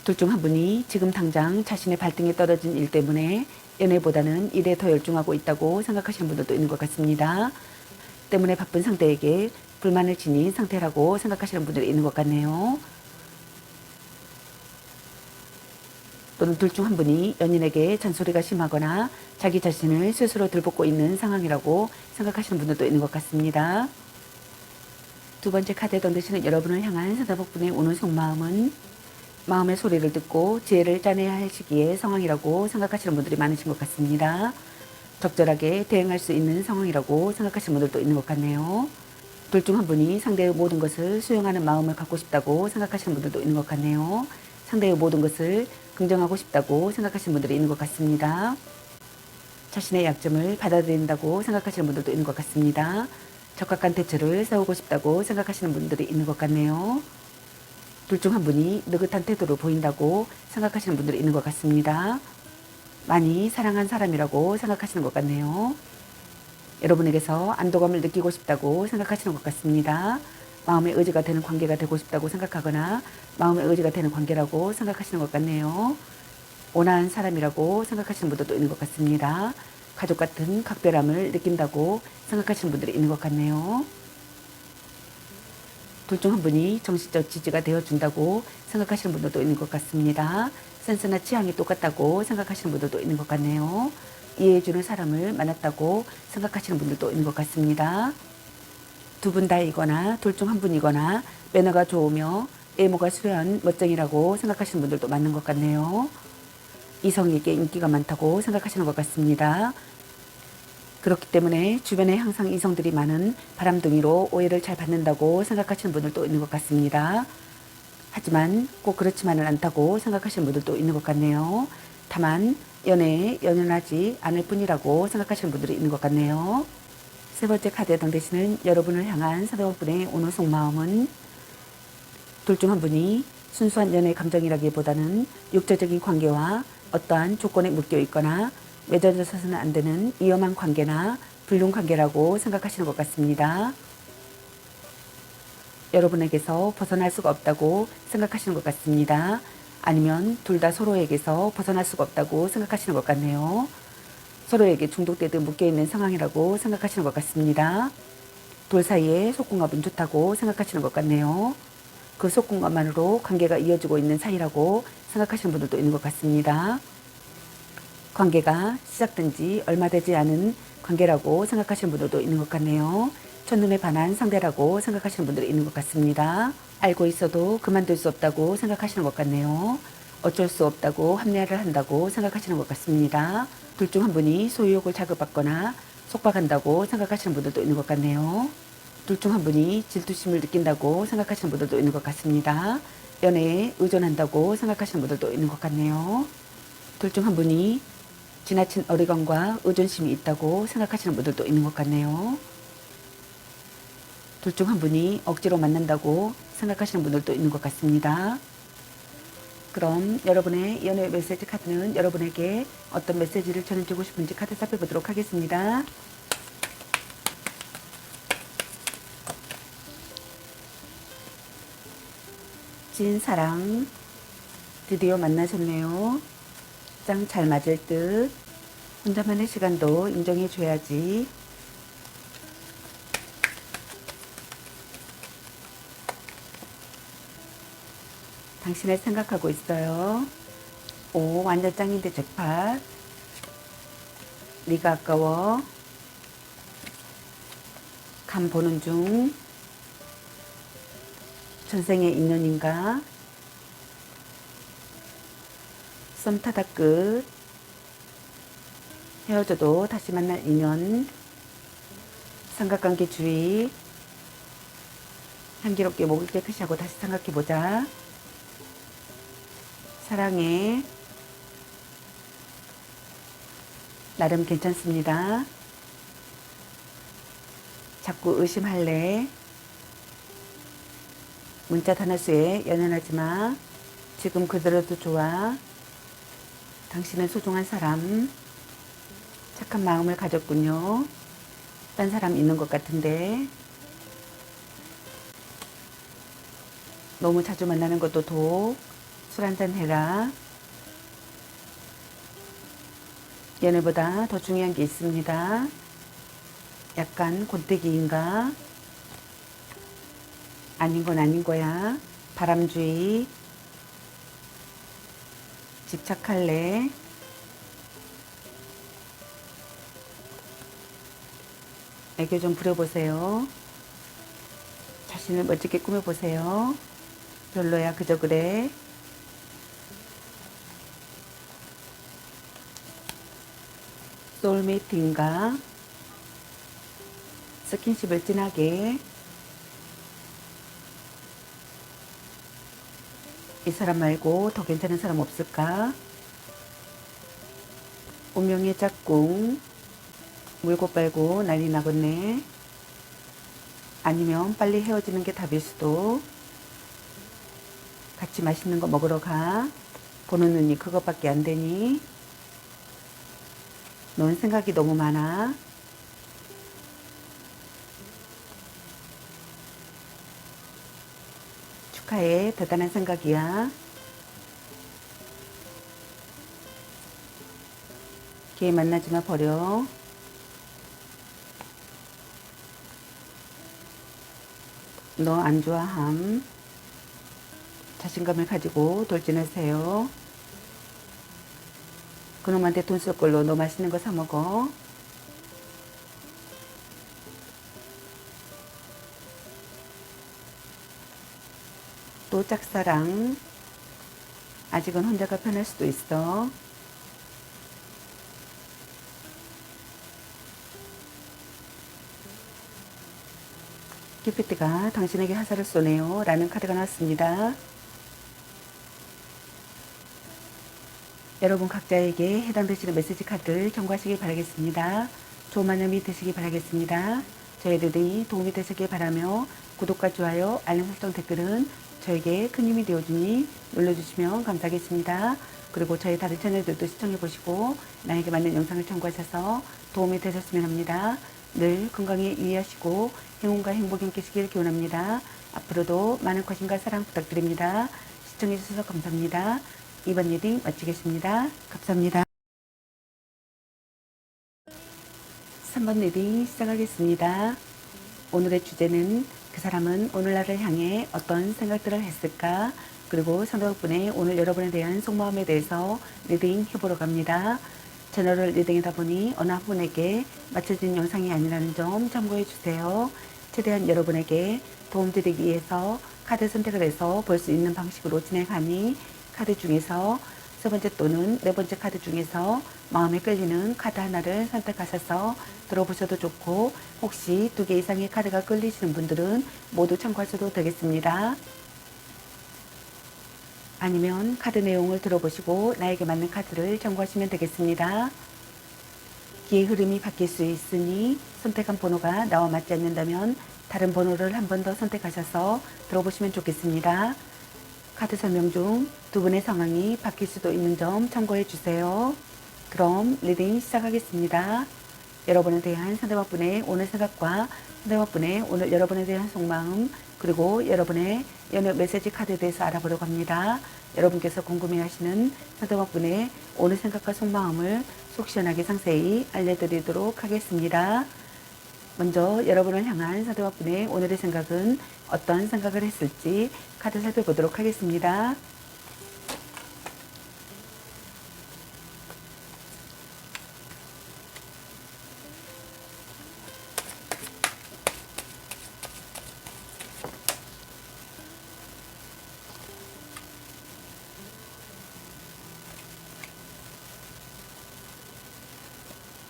둘 중 한 분이 지금 당장 자신의 발등에 떨어진 일 때문에 연애보다는 일에 더 열중하고 있다고 생각하시는 분들도 있는 것 같습니다. 때문에 바쁜 상대에게 불만을 지닌 상태라고 생각하시는 분들이 있는 것 같네요. 또는 둘 중 한 분이 연인에게 잔소리가 심하거나 자기 자신을 스스로 들볶고 있는 상황이라고 생각하시는 분들도 있는 것 같습니다. 두 번째 카드에 던지시는 여러분을 향한 상대방 분의 오늘 속마음은 마음의 소리를 듣고 지혜를 짜내야 할 시기의 상황이라고 생각하시는 분들이 많으신 것 같습니다. 적절하게 대응할 수 있는 상황이라고 생각하시는 분들도 있는 것 같네요. 둘 중 한 분이 상대의 모든 것을 수용하는 마음을 갖고 싶다고 생각하시는 분들도 있는 것 같네요. 상대의 모든 것을 긍정하고 싶다고 생각하시는 분들이 있는 것 같습니다. 자신의 약점을 받아들인다고 생각하시는 분들도 있는 것 같습니다. 적합한 대처를 세우고 싶다고 생각하시는 분들이 있는 것 같네요. 둘 중 한 분이 느긋한 태도로 보인다고 생각하시는 분들이 있는 것 같습니다. 많이 사랑한 사람이라고 생각하시는 것 같네요. 여러분에게서 안도감을 느끼고 싶다고 생각하시는 것 같습니다. 마음의 의지가 되는 관계가 되고 싶다고 생각하거나 마음의 의지가 되는 관계라고 생각하시는 것 같네요. 온화한 사람이라고 생각하시는 분들도 있는 것 같습니다. 가족 같은 각별함을 느낀다고 생각하시는 분들이 있는 것 같네요. 둘 중 한 분이 정신적 지지가 되어준다고 생각하시는 분들도 있는 것 같습니다. 센스나 취향이 똑같다고 생각하시는 분들도 있는 것 같네요. 이해해주는 사람을 만났다고 생각하시는 분들도 있는 것 같습니다. 두 분 다이거나 둘 중 한 분이거나 매너가 좋으며 외모가 수려한 멋쟁이라고 생각하시는 분들도 많은 것 같네요. 이성에게 인기가 많다고 생각하시는 것 같습니다. 그렇기 때문에 주변에 항상 이성들이 많은 바람둥이로 오해를 잘 받는다고 생각하시는 분들도 있는 것 같습니다. 하지만 꼭 그렇지만은 않다고 생각하시는 분들도 있는 것 같네요. 다만 연애에 연연하지 않을 뿐이라고 생각하시는 분들이 있는 것 같네요. 세 번째 카드에 해당되시는 여러분을 향한 사랑분의 오늘 속마음은 둘 중 한 분이 순수한 연애 감정이라기보다는 육체적인 관계와 어떠한 조건에 묶여 있거나 맺어져서는 안 되는 위험한 관계나 불륜 관계라고 생각하시는 것 같습니다. 여러분에게서 벗어날 수가 없다고 생각하시는 것 같습니다. 아니면 둘 다 서로에게서 벗어날 수가 없다고 생각하시는 것 같네요. 서로에게 중독되듯 묶여있는 상황이라고 생각하시는 것 같습니다. 둘 사이에 속궁합은 좋다고 생각하시는 것 같네요. 그 속궁합만으로 관계가 이어지고 있는 사이라고 생각하시는 분들도 있는 것 같습니다. 관계가 시작된 지 얼마 되지 않은 관계라고 생각하시는 분들도 있는 것 같네요. 첫눈에 반한 상대라고 생각하시는 분들이 있는 것 같습니다. 알고 있어도 그만둘 수 없다고 생각하시는 것 같네요. 어쩔 수 없다고 합리화를 한다고 생각하시는 것 같습니다. 둘 중 한 분이 소유욕을 자극받거나 속박한다고 생각하시는 분들도 있는 것 같네요. 둘 중 한 분이 질투심을 느낀다고 생각하시는 분들도 있는 것 같습니다. 연애에 의존한다고 생각하시는 분들도 있는 것 같네요. 둘 중 한 분이 지나친 어리광과 의존심이 있다고 생각하시는 분들도 있는 것 같네요. 둘 중 한 분이 억지로 만난다고 생각하시는 분들도 있는 것 같습니다. 그럼 여러분의 연애 메시지 카드는 여러분에게 어떤 메시지를 전해주고 싶은지 카드 살펴보도록 하겠습니다. 찐사랑 드디어 만나셨네요. 짱 잘 맞을 듯. 혼자만의 시간도 인정해줘야지. 당신을 생각하고 있어요. 오, 완전 짱인데 잭팟. 네가 아까워. 간 보는 중. 전생의 인연인가. 썸 타다 끝. 헤어져도 다시 만날 인연. 삼각관계 주의. 향기롭게 목을 깨끗이 하고 다시 생각해보자. 사랑해. 나름 괜찮습니다. 자꾸 의심할래. 문자 단어수에 연연하지 마. 지금 그대로도 좋아. 당신은 소중한 사람. 착한 마음을 가졌군요. 딴 사람 있는 것 같은데. 너무 자주 만나는 것도 독. 술 한잔 해라. 연애보다 더 중요한 게 있습니다. 약간 곤태기인가? 아닌 건 아닌 거야. 바람주의. 집착할래. 애교 좀 부려보세요. 자신을 멋지게 꾸며보세요. 별로야 그저 그래. 소울메이트인가? 스킨십을 진하게. 이 사람 말고 더 괜찮은 사람 없을까? 운명의 짝꿍. 물고 빨고 난리 나겠네. 아니면 빨리 헤어지는 게 답일 수도. 같이 맛있는 거 먹으러 가. 보는 눈이 그것밖에 안 되니. 넌 생각이 너무 많아. 축하해. 대단한 생각이야. 걔 만나지 마 버려. 너 안 좋아함. 자신감을 가지고 돌진하세요. 그놈한테 돈 쓸 걸로 너 맛있는 거 사 먹어. 또 짝사랑. 아직은 혼자가 편할 수도 있어. 기프트가 당신에게 화살을 쏘네요 라는 카드가 나왔습니다. 여러분 각자에게 해당되시는 메시지 카드를 참고하시기 바라겠습니다. 좋은 만남이 되시기 바라겠습니다. 저의 리딩이 도움이 되시길 바라며 구독과 좋아요, 알림 설정, 댓글은 저에게 큰 힘이 되어주니 눌러주시면 감사하겠습니다. 그리고 저희 다른 채널들도 시청해보시고 나에게 맞는 영상을 참고하셔서 도움이 되셨으면 합니다. 늘 건강에 유의하시고 행운과 행복이 함께시길 기원합니다. 앞으로도 많은 관심과 사랑 부탁드립니다. 시청해주셔서 감사합니다. 이번 리딩 마치겠습니다. 감사합니다. 3번 리딩 시작하겠습니다. 오늘의 주제는 그 사람은 오늘 나를 향해 어떤 생각들을 했을까? 그리고 상대방분의 오늘 여러분에 대한 속마음에 대해서 리딩 해보러 갑니다. 채널을 리딩하다 보니 어느 한 분에게 맞춰진 영상이 아니라는 점 참고해 주세요. 최대한 여러분에게 도움드리기 위해서 카드 선택을 해서 볼 수 있는 방식으로 진행하니 카드 중에서 세 번째 또는 네 번째 카드 중에서 마음에 끌리는 카드 하나를 선택하셔서 들어보셔도 좋고 혹시 2개 이상의 카드가 끌리시는 분들은 모두 참고하셔도 되겠습니다. 아니면 카드 내용을 들어보시고 나에게 맞는 카드를 참고하시면 되겠습니다. 기의 흐름이 바뀔 수 있으니 선택한 번호가 나와 맞지 않는다면 다른 번호를 한 번 더 선택하셔서 들어보시면 좋겠습니다. 카드 설명 중 두 분의 상황이 바뀔 수도 있는 점 참고해 주세요. 그럼 리딩 시작하겠습니다. 여러분에 대한 상대방분의 오늘 생각과 상대방분의 오늘 여러분에 대한 속마음 그리고 여러분의 연애 메시지 카드에 대해서 알아보려고 합니다. 여러분께서 궁금해하시는 상대방분의 오늘 생각과 속마음을 속 시원하게 상세히 알려드리도록 하겠습니다. 먼저 여러분을 향한 상대방분의 오늘의 생각은 어떤 생각을 했을지 카드 살펴보도록 하겠습니다.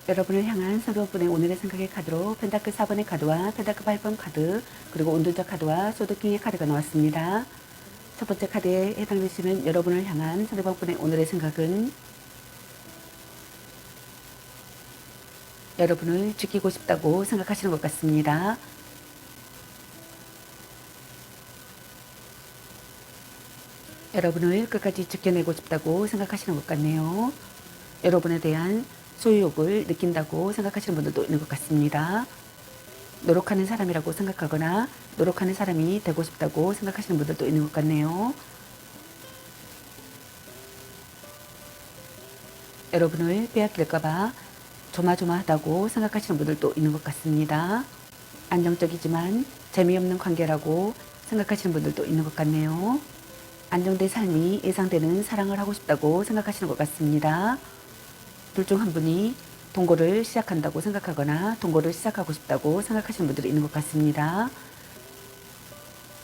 여러분을 향한 상대방분의 오늘의 생각의 카드로 펜타클 4번의 카드와 펜타클 8번 카드 그리고 온둔자 카드와 소드킹의 카드가 나왔습니다. 첫 번째 카드에 해당되시는 여러분을 향한 상대방분의 오늘의 생각은 여러분을 지키고 싶다고 생각하시는 것 같습니다. 여러분을 끝까지 지켜내고 싶다고 생각하시는 것 같네요. 여러분에 대한 소유욕을 느낀다고 생각하시는 분들도 있는 것 같습니다. 노력하는 사람이라고 생각하거나 노력하는 사람이 되고 싶다고 생각하시는 분들도 있는 것 같네요. 여러분을 빼앗길까봐 조마조마하다고 생각하시는 분들도 있는 것 같습니다. 안정적이지만 재미없는 관계라고 생각하시는 분들도 있는 것 같네요. 안정된 삶이 예상되는 사랑을 하고 싶다고 생각하시는 것 같습니다. 둘 중 한 분이 동거를 시작한다고 생각하거나 동거를 시작하고 싶다고 생각하시는 분들이 있는 것 같습니다.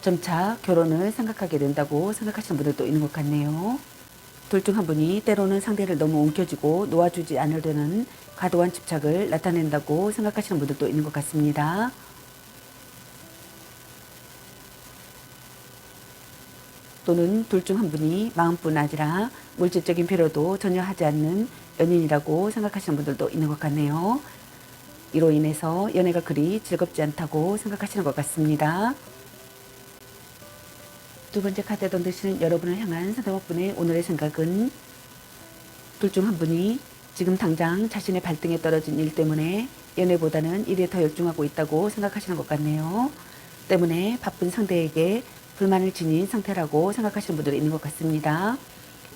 점차 결혼을 생각하게 된다고 생각하시는 분들도 있는 것 같네요. 둘 중 한 분이 때로는 상대를 너무 움켜쥐고 놓아주지 않으려는 과도한 집착을 나타낸다고 생각하시는 분들도 있는 것 같습니다. 또는 둘 중 한 분이 마음뿐 아니라 물질적인 필요도 전혀 하지 않는 연인이라고 생각하시는 분들도 있는 것 같네요. 이로 인해서 연애가 그리 즐겁지 않다고 생각하시는 것 같습니다. 두 번째 카드에 던지시는 여러분을 향한 상대방분의 오늘의 생각은 둘 중 한 분이 지금 당장 자신의 발등에 떨어진 일 때문에 연애보다는 일에 더 열중하고 있다고 생각하시는 것 같네요. 때문에 바쁜 상대에게 불만을 지닌 상태라고 생각하시는 분들이 있는 것 같습니다.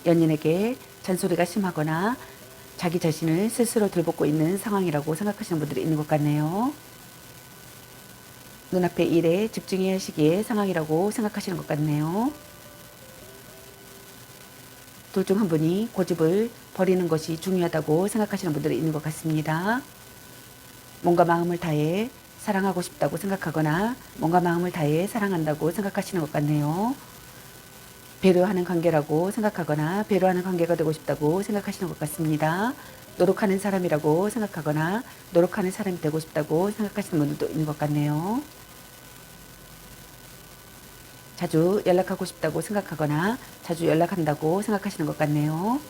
연인에게 잔소리가 심하거나 자기 자신을 스스로 들볶고 있는 상황이라고 생각하시는 분들이 있는 것 같네요. 눈앞의 일에 집중해야 할 시기의 상황이라고 생각하시는 것 같네요. 둘 중 한 분이 고집을 버리는 것이 중요하다고 생각하시는 분들이 있는 것 같습니다. 뭔가 마음을 다해 사랑하고 싶다고 생각하거나 뭔가 마음을 다해 사랑한다고 생각하시는 것 같네요. 배려하는 관계라고 생각하거나 배려하는 관계가 되고 싶다고 생각하시는 것 같습니다. 노력하는 사람이라고 생각하거나 노력하는 사람이 되고 싶다고 생각하시는 분들도 있는 것 같네요. 자주 연락하고 싶다고 생각하거나 자주 연락한다고 생각하시는 것 같네요.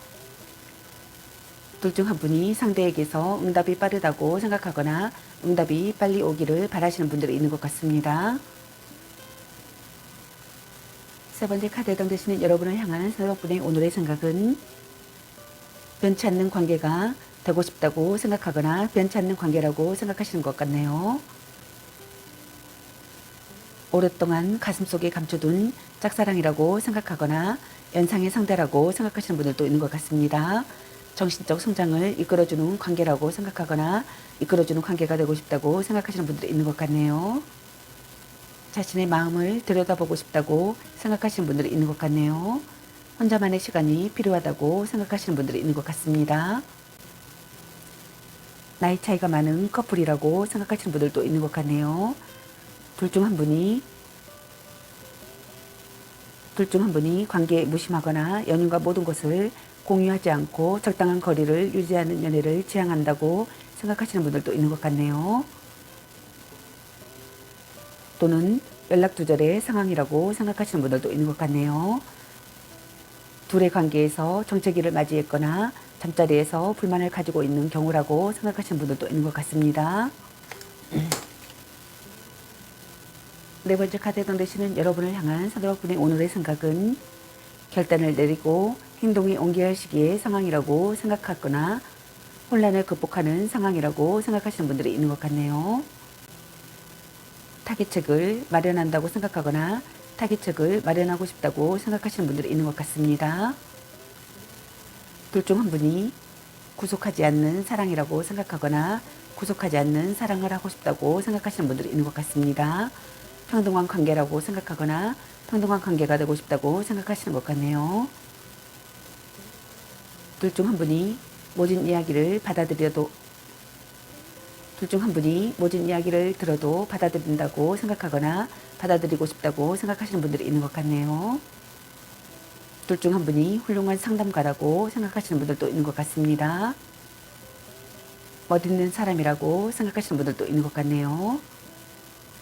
둘 중 한 분이 상대에게서 응답이 빠르다고 생각하거나 응답이 빨리 오기를 바라시는 분들이 있는 것 같습니다. 세 번째 카드에 당되시는 여러분을 향한 여러분의 오늘의 생각은 변치 않는 관계가 되고 싶다고 생각하거나 변치 않는 관계라고 생각하시는 것 같네요. 오랫동안 가슴속에 감춰둔 짝사랑이라고 생각하거나 연상의 상대라고 생각하시는 분들도 있는 것 같습니다. 정신적 성장을 이끌어주는 관계라고 생각하거나 이끌어주는 관계가 되고 싶다고 생각하시는 분들이 있는 것 같네요. 자신의 마음을 들여다보고 싶다고 생각하시는 분들이 있는 것 같네요. 혼자만의 시간이 필요하다고 생각하시는 분들이 있는 것 같습니다. 나이 차이가 많은 커플이라고 생각하시는 분들도 있는 것 같네요. 둘 중 한 분이 관계에 무심하거나 연인과 모든 것을 공유하지 않고 적당한 거리를 유지하는 연애를 지향한다고 생각하시는 분들도 있는 것 같네요. 또는 연락 두절의 상황이라고 생각하시는 분들도 있는 것 같네요. 둘의 관계에서 정체기를 맞이했거나 잠자리에서 불만을 가지고 있는 경우라고 생각하시는 분들도 있는 것 같습니다. 네 번째 카드에 당되시는 여러분을 향한 여러분의 오늘의 생각은 결단을 내리고 행동에 옮겨야 할 시기의 상황이라고 생각하거나 혼란을 극복하는 상황이라고 생각하시는 분들이 있는 것 같네요. 타깃책을 마련한다고 생각하거나 타깃책을 마련하고 싶다고 생각하시는 분들이 있는 것 같습니다. 둘 중 한 분이 구속하지 않는 사랑이라고 생각하거나 구속하지 않는 사랑을 하고 싶다고 생각하시는 분들이 있는 것 같습니다. 평등한 관계라고 생각하거나 평등한 관계가 되고 싶다고 생각하시는 것 같네요. 둘 중 한 분이 모진 이야기를 들어도 받아들인다고 생각하거나 받아들이고 싶다고 생각하시는 분들이 있는 것 같네요. 둘 중 한 분이 훌륭한 상담가라고 생각하시는 분들도 있는 것 같습니다. 멋있는 사람이라고 생각하시는 분들도 있는 것 같네요.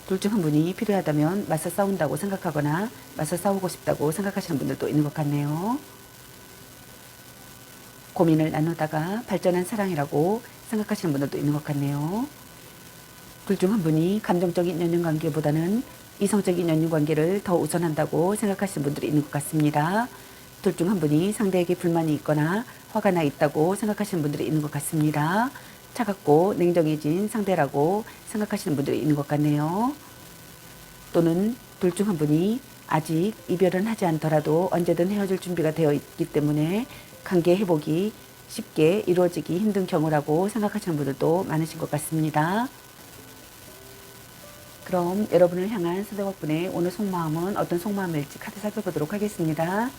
둘 중 한 분이 필요하다면 맞서 싸운다고 생각하거나 맞서 싸우고 싶다고 생각하시는 분들도 있는 것 같네요. 고민을 나누다가 발전한 사랑이라고 생각하시는 분들도 있는 것 같네요. 둘 중 한 분이 감정적인 연인관계보다는 이성적인 연인관계를 더 우선한다고 생각하시는 분들이 있는 것 같습니다. 둘 중 한 분이 상대에게 불만이 있거나 화가 나 있다고 생각하시는 분들이 있는 것 같습니다. 차갑고 냉정해진 상대라고 생각하시는 분들이 있는 것 같네요. 또는 둘 중 한 분이 아직 이별은 하지 않더라도 언제든 헤어질 준비가 되어 있기 때문에 관계 회복이 쉽게 이루어지기 힘든 경우라고 생각하시는 분들도 많으신 것 같습니다. 그럼 여러분을 향한 상대방분의 오늘 속마음은 어떤 속마음일지 카드 살펴보도록 하겠습니다.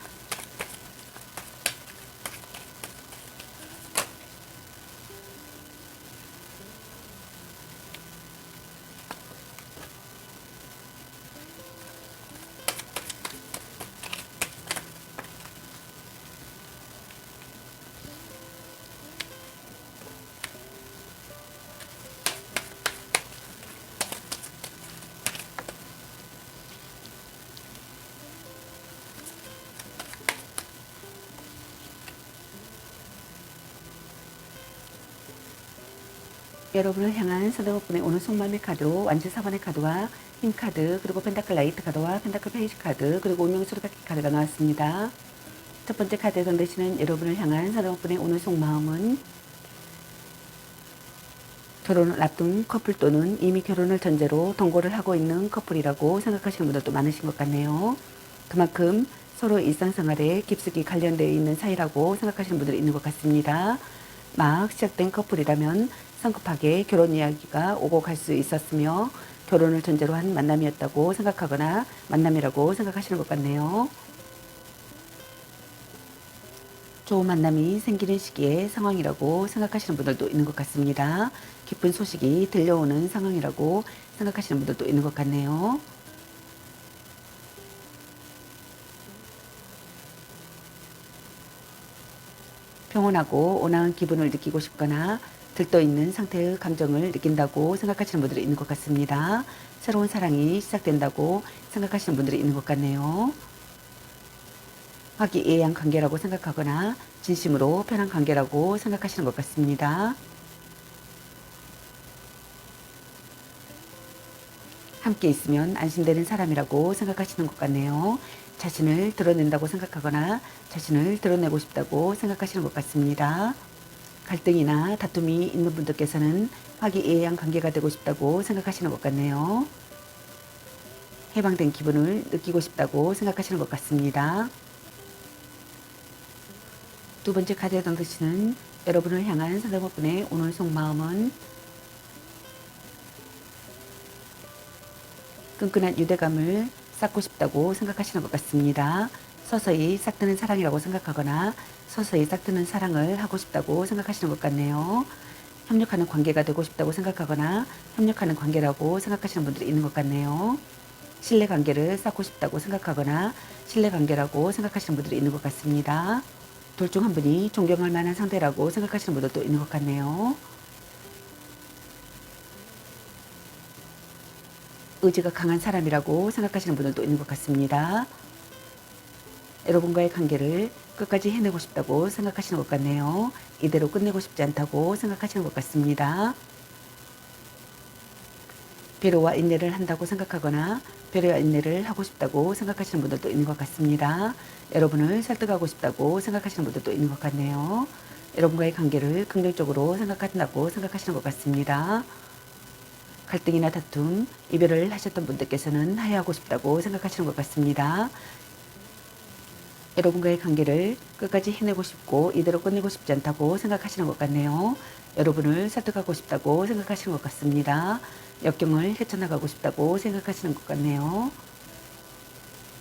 여러분을 향한 상대방분의 오늘 속마음의 카드로 완전 4번의 카드와 힘 카드, 그리고 펜타클 라이트 카드와 펜타클 페이지 카드, 그리고 운명 수레바퀴 카드가 나왔습니다. 첫 번째 카드에 당되시는 여러분을 향한 상대방분의 오늘 속마음은 결혼을 앞둔 커플 또는 이미 결혼을 전제로 동거를 하고 있는 커플이라고 생각하시는 분들도 많으신 것 같네요. 그만큼 서로 일상생활에 깊숙이 관련되어 있는 사이라고 생각하시는 분들이 있는 것 같습니다. 막 시작된 커플이라면 성급하게 결혼 이야기가 오고 갈 수 있었으며 결혼을 전제로 한 만남이었다고 생각하거나 만남이라고 생각하시는 것 같네요. 좋은 만남이 생기는 시기의 상황이라고 생각하시는 분들도 있는 것 같습니다. 기쁜 소식이 들려오는 상황이라고 생각하시는 분들도 있는 것 같네요. 평온하고 온화한 기분을 느끼고 싶거나 들떠있는 상태의 감정을 느낀다고 생각하시는 분들이 있는 것 같습니다. 새로운 사랑이 시작된다고 생각하시는 분들이 있는 것 같네요. 화기애애한 관계라고 생각하거나 진심으로 편한 관계라고 생각하시는 것 같습니다. 함께 있으면 안심되는 사람이라고 생각하시는 것 같네요. 자신을 드러낸다고 생각하거나 자신을 드러내고 싶다고 생각하시는 것 같습니다. 갈등이나 다툼이 있는 분들께서는 화기애애한 관계가 되고 싶다고 생각하시는 것 같네요. 해방된 기분을 느끼고 싶다고 생각하시는 것 같습니다. 두 번째 카드에 던지시는 여러분을 향한 상대방분의 오늘 속마음은 끈끈한 유대감을 쌓고 싶다고 생각하시는 것 같습니다. 서서히 싹트는 사랑이라고 생각하거나 서서히 싹트는 사랑을 하고 싶다고 생각하시는 것 같네요. 협력하는 관계가 되고 싶다고 생각하거나 협력하는 관계라고 생각하시는 분들이 있는 것 같네요. 신뢰관계를 쌓고 싶다고 생각하거나 신뢰관계라고 생각하시는 분들이 있는 것 같습니다. 둘 중 한 분이 존경할 만한 상대라고 생각하시는 분들도 있는 것 같네요. 의지가 강한 사람이라고 생각하시는 분들도 있는 것 같습니다. 여러분과의 관계를 끝까지 해내고 싶다고 생각하시는 것 같네요. 이대로 끝내고 싶지 않다고 생각하시는 것 같습니다. 배려와 인내를 한다고 생각하거나 배려와 인내를 하고 싶다고 생각하시는 분들도 있는 것 같습니다. 여러분을 설득하고 싶다고 생각하시는 분들도 있는 것 같네요. 여러분과의 관계를 긍정적으로 생각한다고 생각하시는 것 같습니다. 갈등이나 다툼, 이별을 하셨던 분들께서는 화해하고 싶다고 생각하시는 것 같습니다. 여러분과의 관계를 끝까지 해내고 싶고 이대로 끝내고 싶지 않다고 생각하시는 것 같네요. 여러분을 설득하고 싶다고 생각하시는 것 같습니다. 역경을 헤쳐나가고 싶다고 생각하시는 것 같네요.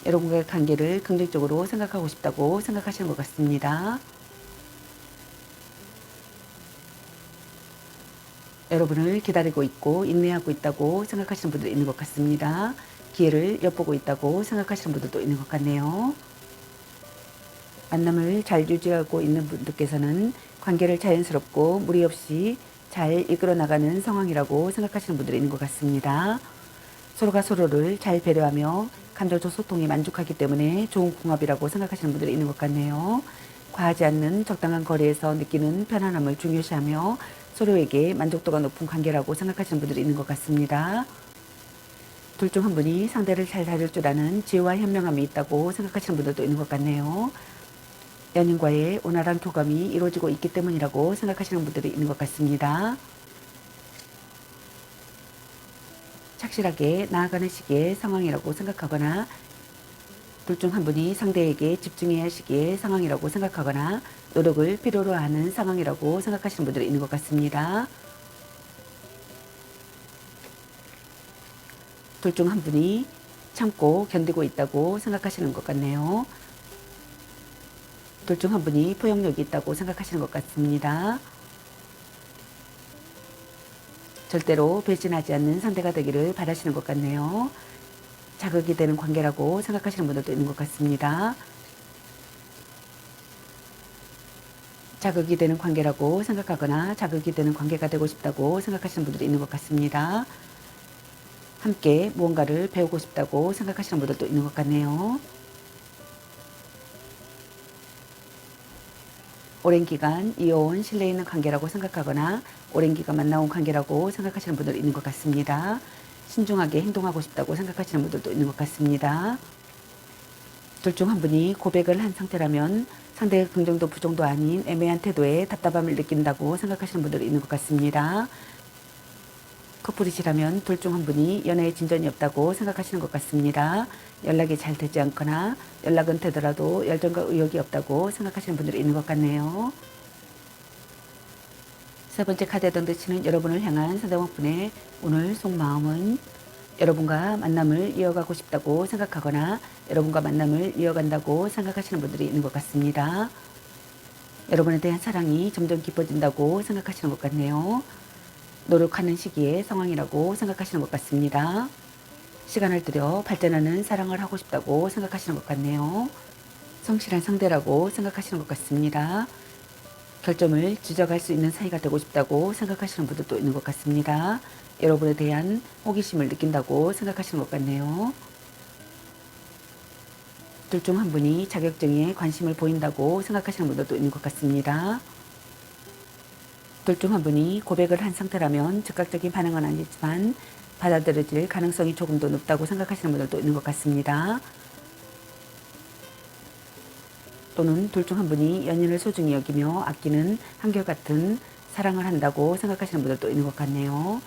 여러분과의 관계를 긍정적으로 생각하고 싶다고 생각하시는 것 같습니다. 여러분을 기다리고 있고 인내하고 있다고 생각하시는 분들이 있는 것 같습니다. 기회를 엿보고 있다고 생각하시는 분들도 있는 것 같네요. 만남을 잘 유지하고 있는 분들께서는 관계를 자연스럽고 무리 없이 잘 이끌어 나가는 상황이라고 생각하시는 분들이 있는 것 같습니다. 서로가 서로를 잘 배려하며 감정적 소통에 만족하기 때문에 좋은 궁합이라고 생각하시는 분들이 있는 것 같네요. 과하지 않는 적당한 거리에서 느끼는 편안함을 중요시하며 서로에게 만족도가 높은 관계라고 생각하시는 분들이 있는 것 같습니다. 둘 중 한 분이 상대를 잘 다룰 줄 아는 지혜와 현명함이 있다고 생각하시는 분들도 있는 것 같네요. 연인과의 원활한 교감이 이루어지고 있기 때문이라고 생각하시는 분들이 있는 것 같습니다. 착실하게 나아가는 시기의 상황이라고 생각하거나 둘 중 한 분이 상대에게 집중해야 할 시기의 상황이라고 생각하거나 노력을 필요로 하는 상황이라고 생각하시는 분들이 있는 것 같습니다. 둘 중 한 분이 참고 견디고 있다고 생각하시는 것 같네요. 둘 중 한 분이 포용력이 있다고 생각하시는 것 같습니다. 절대로 배신하지 않는 상대가 되기를 바라시는 것 같네요. 자극이 되는 관계라고 생각하시는 분들도 있는 것 같습니다. 자극이 되는 관계라고 생각하거나 자극이 되는 관계가 되고 싶다고 생각하시는 분들이 있는 것 같습니다. 함께 무언가를 배우고 싶다고 생각하시는 분들도 있는 것 같네요. 오랜 기간 이어온 신뢰 있는 관계라고 생각하거나 오랜 기간 만나온 관계라고 생각하시는 분들이 있는 것 같습니다. 신중하게 행동하고 싶다고 생각하시는 분들도 있는 것 같습니다. 둘 중 한 분이 고백을 한 상태라면 상대의 긍정도 부정도 아닌 애매한 태도에 답답함을 느낀다고 생각하시는 분들이 있는 것 같습니다. 커플이시라면 둘 중 한 분이 연애에 진전이 없다고 생각하시는 것 같습니다. 연락이 잘 되지 않거나 연락은 되더라도 열정과 의욕이 없다고 생각하시는 분들이 있는 것 같네요. 세 번째 카드에 던지시는 여러분을 향한 상대방분의 오늘 속마음은 여러분과 만남을 이어가고 싶다고 생각하거나 여러분과 만남을 이어간다고 생각하시는 분들이 있는 것 같습니다. 여러분에 대한 사랑이 점점 깊어진다고 생각하시는 것 같네요. 노력하는 시기의 상황이라고 생각하시는 것 같습니다. 시간을 들여 발전하는 사랑을 하고 싶다고 생각하시는 것 같네요. 성실한 상대라고 생각하시는 것 같습니다. 결점을 지적할 수 있는 사이가 되고 싶다고 생각하시는 분들도 있는 것 같습니다. 여러분에 대한 호기심을 느낀다고 생각하시는 것 같네요. 둘 중 한 분이 자격증에 관심을 보인다고 생각하시는 분들도 있는 것 같습니다. 둘 중 한 분이 고백을 한 상태라면 즉각적인 반응은 아니지만 받아들여질 가능성이 조금 더 높다고 생각하시는 분들도 있는 것 같습니다. 또는 둘 중 한 분이 연인을 소중히 여기며 아끼는 한결같은 사랑을 한다고 생각하시는 분들도 있는 것 같네요.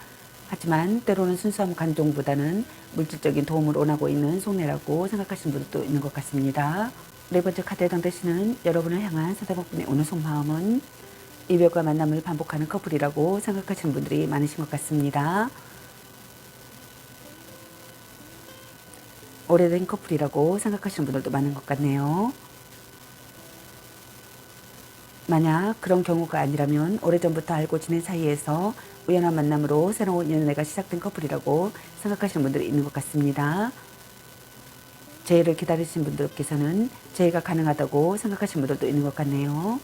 하지만 때로는 순수한 감동보다는 물질적인 도움을 원하고 있는 속내라고 생각하시는 분들도 있는 것 같습니다. 네 번째 카드에 해당되시는 여러분을 향한 상대방분의 오늘 속마음은 이별과 만남을 반복하는 커플이라고 생각하시는 분들이 많으신 것 같습니다. 오래된 커플이라고 생각하시는 분들도 많은 것 같네요. 만약 그런 경우가 아니라면 오래전부터 알고 지낸 사이에서 우연한 만남으로 새로운 연애가 시작된 커플이라고 생각하시는 분들이 있는 것 같습니다. 재해를 기다리신 분들께서는 재해가 가능하다고 생각하시는 분들도 있는 것 같네요.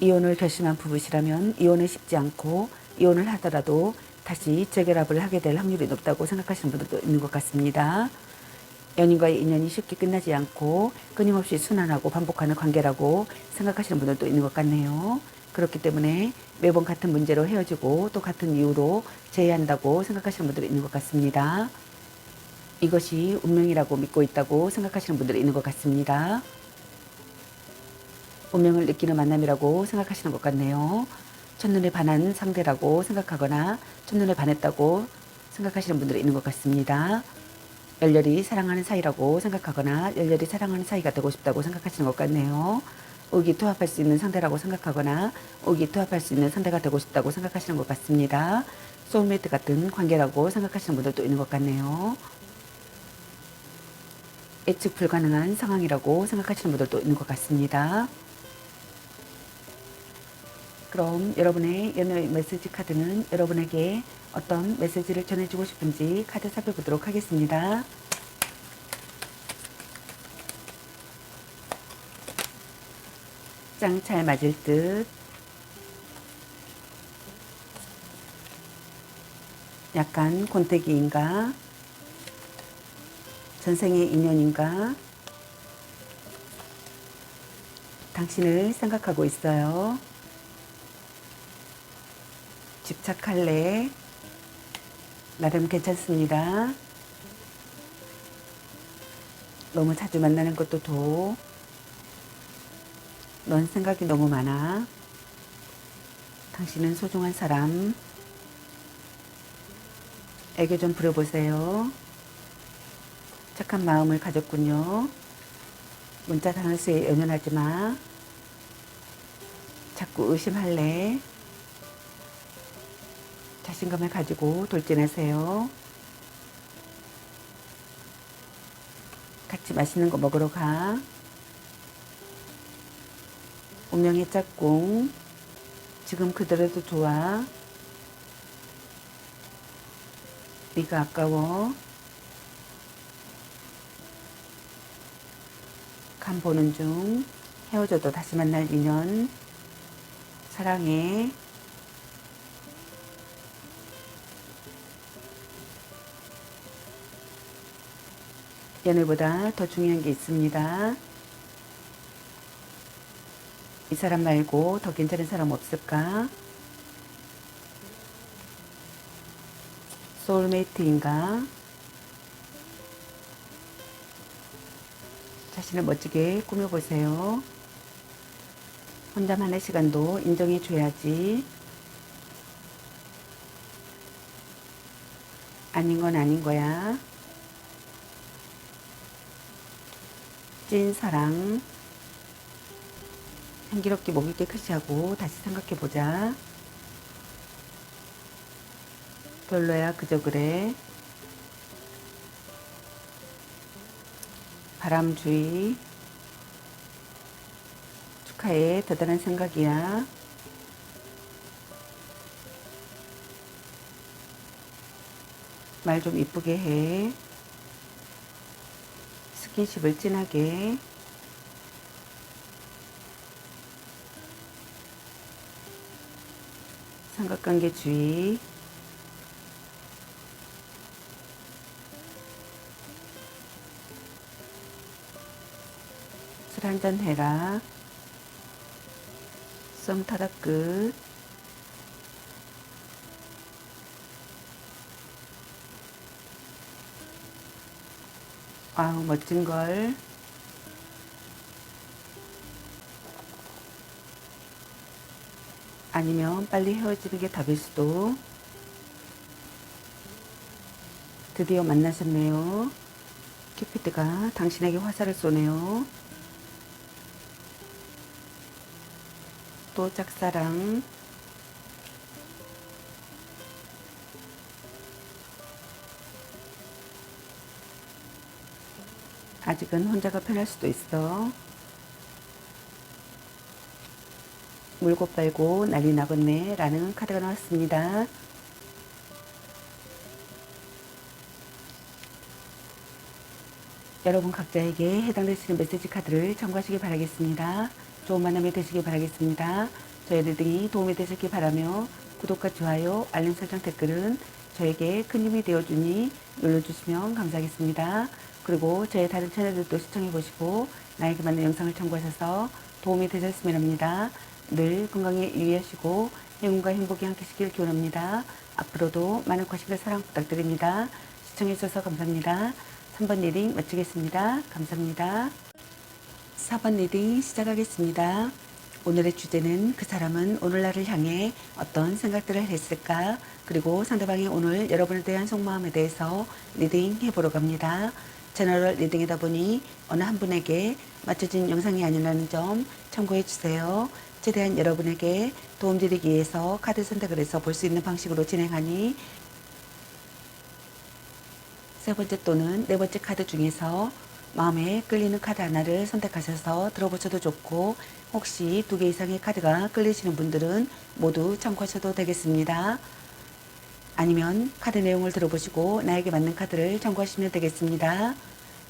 이혼을 결심한 부부시라면 이혼은 쉽지 않고 이혼을 하더라도 다시 재결합을 하게 될 확률이 높다고 생각하시는 분들도 있는 것 같습니다. 연인과의 인연이 쉽게 끝나지 않고 끊임없이 순환하고 반복하는 관계라고 생각하시는 분들도 있는 것 같네요. 그렇기 때문에 매번 같은 문제로 헤어지고 또 같은 이유로 재회한다고 생각하시는 분들이 있는 것 같습니다. 이것이 운명이라고 믿고 있다고 생각하시는 분들이 있는 것 같습니다. 운명을 느끼는 만남이라고 생각하시는 것 같네요. 첫눈에 반한 상대라고 생각하거나 첫눈에 반했다고 생각하시는 분들이 있는 것 같습니다. 열렬히 사랑하는 사이라고 생각하거나 열렬히 사랑하는 사이가 되고 싶다고 생각하시는 것 같네요. 의기투합할 수 있는 상대라고 생각하거나 의기투합할 수 있는 상대가 되고 싶다고 생각하시는 것 같습니다. 소울메이트 같은 관계라고 생각하시는 분들도 있는 것 같네요. 예측 불가능한 상황이라고 생각하시는 분들도 있는 것 같습니다. 그럼 여러분의 연애 메시지 카드는 여러분에게 어떤 메시지를 전해주고 싶은지 카드 살펴보도록 하겠습니다. 짱 잘 맞을 듯, 약간 권태기인가, 전생의 인연인가, 당신을 생각하고 있어요. 집착할래, 나름 괜찮습니다. 너무 자주 만나는 것도 도, 넌 생각이 너무 많아. 당신은 소중한 사람. 애교 좀 부려보세요. 착한 마음을 가졌군요. 문자 단어수에 연연하지 마. 자꾸 의심할래. 자신감을 가지고 돌진하세요. 같이 맛있는 거 먹으러 가. 운명의 짝꿍. 지금 그대로도 좋아. 네가 아까워. 간 보는 중. 헤어져도 다시 만날 인연. 사랑해. 연애보다 더 중요한 게 있습니다. 이 사람 말고 더 괜찮은 사람 없을까? 소울메이트인가? 자신을 멋지게 꾸며보세요. 혼자만의 시간도 인정해줘야지. 아닌 건 아닌 거야. 찐 사랑. 향기롭게 목 있게 크시하고 다시 생각해보자. 별로야 그저 그래. 바람주의. 축하해. 대단한 생각이야. 말 좀 이쁘게 해. 스킨십을 진하게. 삼각관계주의. 술 한잔 해라. 썸 타다 끝. 아우 멋진걸. 아니면 빨리 헤어지는 게 답일 수도. 드디어 만나셨네요. 큐피드가 당신에게 화살을 쏘네요. 또 짝사랑. 아직은 혼자가 편할 수도 있어. 물고 빨고 난리 나겠네 라는 카드가 나왔습니다. 여러분 각자에게 해당되시는 메시지 카드를 참고하시기 바라겠습니다. 좋은 만남이 되시기 바라겠습니다. 저희 리딩이 도움이 되셨기 바라며 구독과 좋아요, 알림 설정, 댓글은 저에게 큰 힘이 되어주니 눌러주시면 감사하겠습니다. 그리고 저의 다른 채널들도 시청해보시고 나에게 맞는 영상을 참고하셔서 도움이 되셨으면 합니다. 늘 건강에 유의하시고 행운과 행복이 함께시길 기원합니다. 앞으로도 많은 관심과 사랑 부탁드립니다. 시청해주셔서 감사합니다. 3번 리딩 마치겠습니다. 감사합니다. 4번 리딩 시작하겠습니다. 오늘의 주제는 그 사람은 오늘 나를 향해 어떤 생각들을 했을까? 그리고 상대방이 오늘 여러분에 대한 속마음에 대해서 리딩 해보러 갑니다. 제너럴 리딩이다 보니 어느 한 분에게 맞춰진 영상이 아니라는 점 참고해 주세요. 최대한 여러분에게 도움드리기 위해서 카드 선택을 해서 볼 수 있는 방식으로 진행하니 세 번째 또는 네 번째 카드 중에서 마음에 끌리는 카드 하나를 선택하셔서 들어보셔도 좋고 혹시 2개 이상의 카드가 끌리시는 분들은 모두 참고하셔도 되겠습니다. 아니면 카드 내용을 들어보시고 나에게 맞는 카드를 참고하시면 되겠습니다.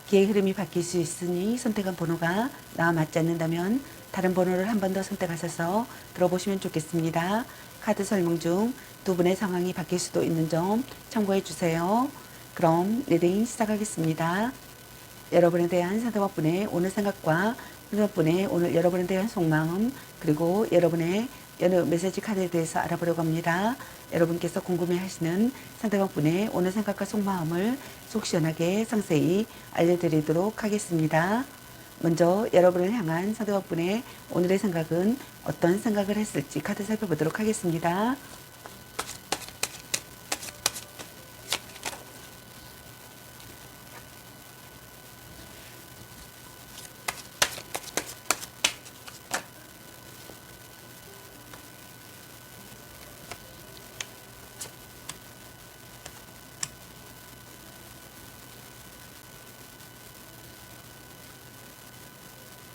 기의 흐름이 바뀔 수 있으니 선택한 번호가 나와 맞지 않는다면 다른 번호를 한 번 더 선택하셔서 들어보시면 좋겠습니다. 카드 설명 중 두 분의 상황이 바뀔 수도 있는 점 참고해 주세요. 그럼 리딩 시작하겠습니다. 여러분에 대한 상대방분의 오늘 생각과 상대방분의 오늘 여러분에 대한 속마음 그리고 여러분의 여느 메시지 카드에 대해서 알아보려고 합니다. 여러분께서 궁금해하시는 상대방분의 오늘 생각과 속마음을 속 시원하게 상세히 알려드리도록 하겠습니다. 먼저 여러분을 향한 상대방분의 오늘의 생각은 어떤 생각을 했을지 카드 살펴보도록 하겠습니다.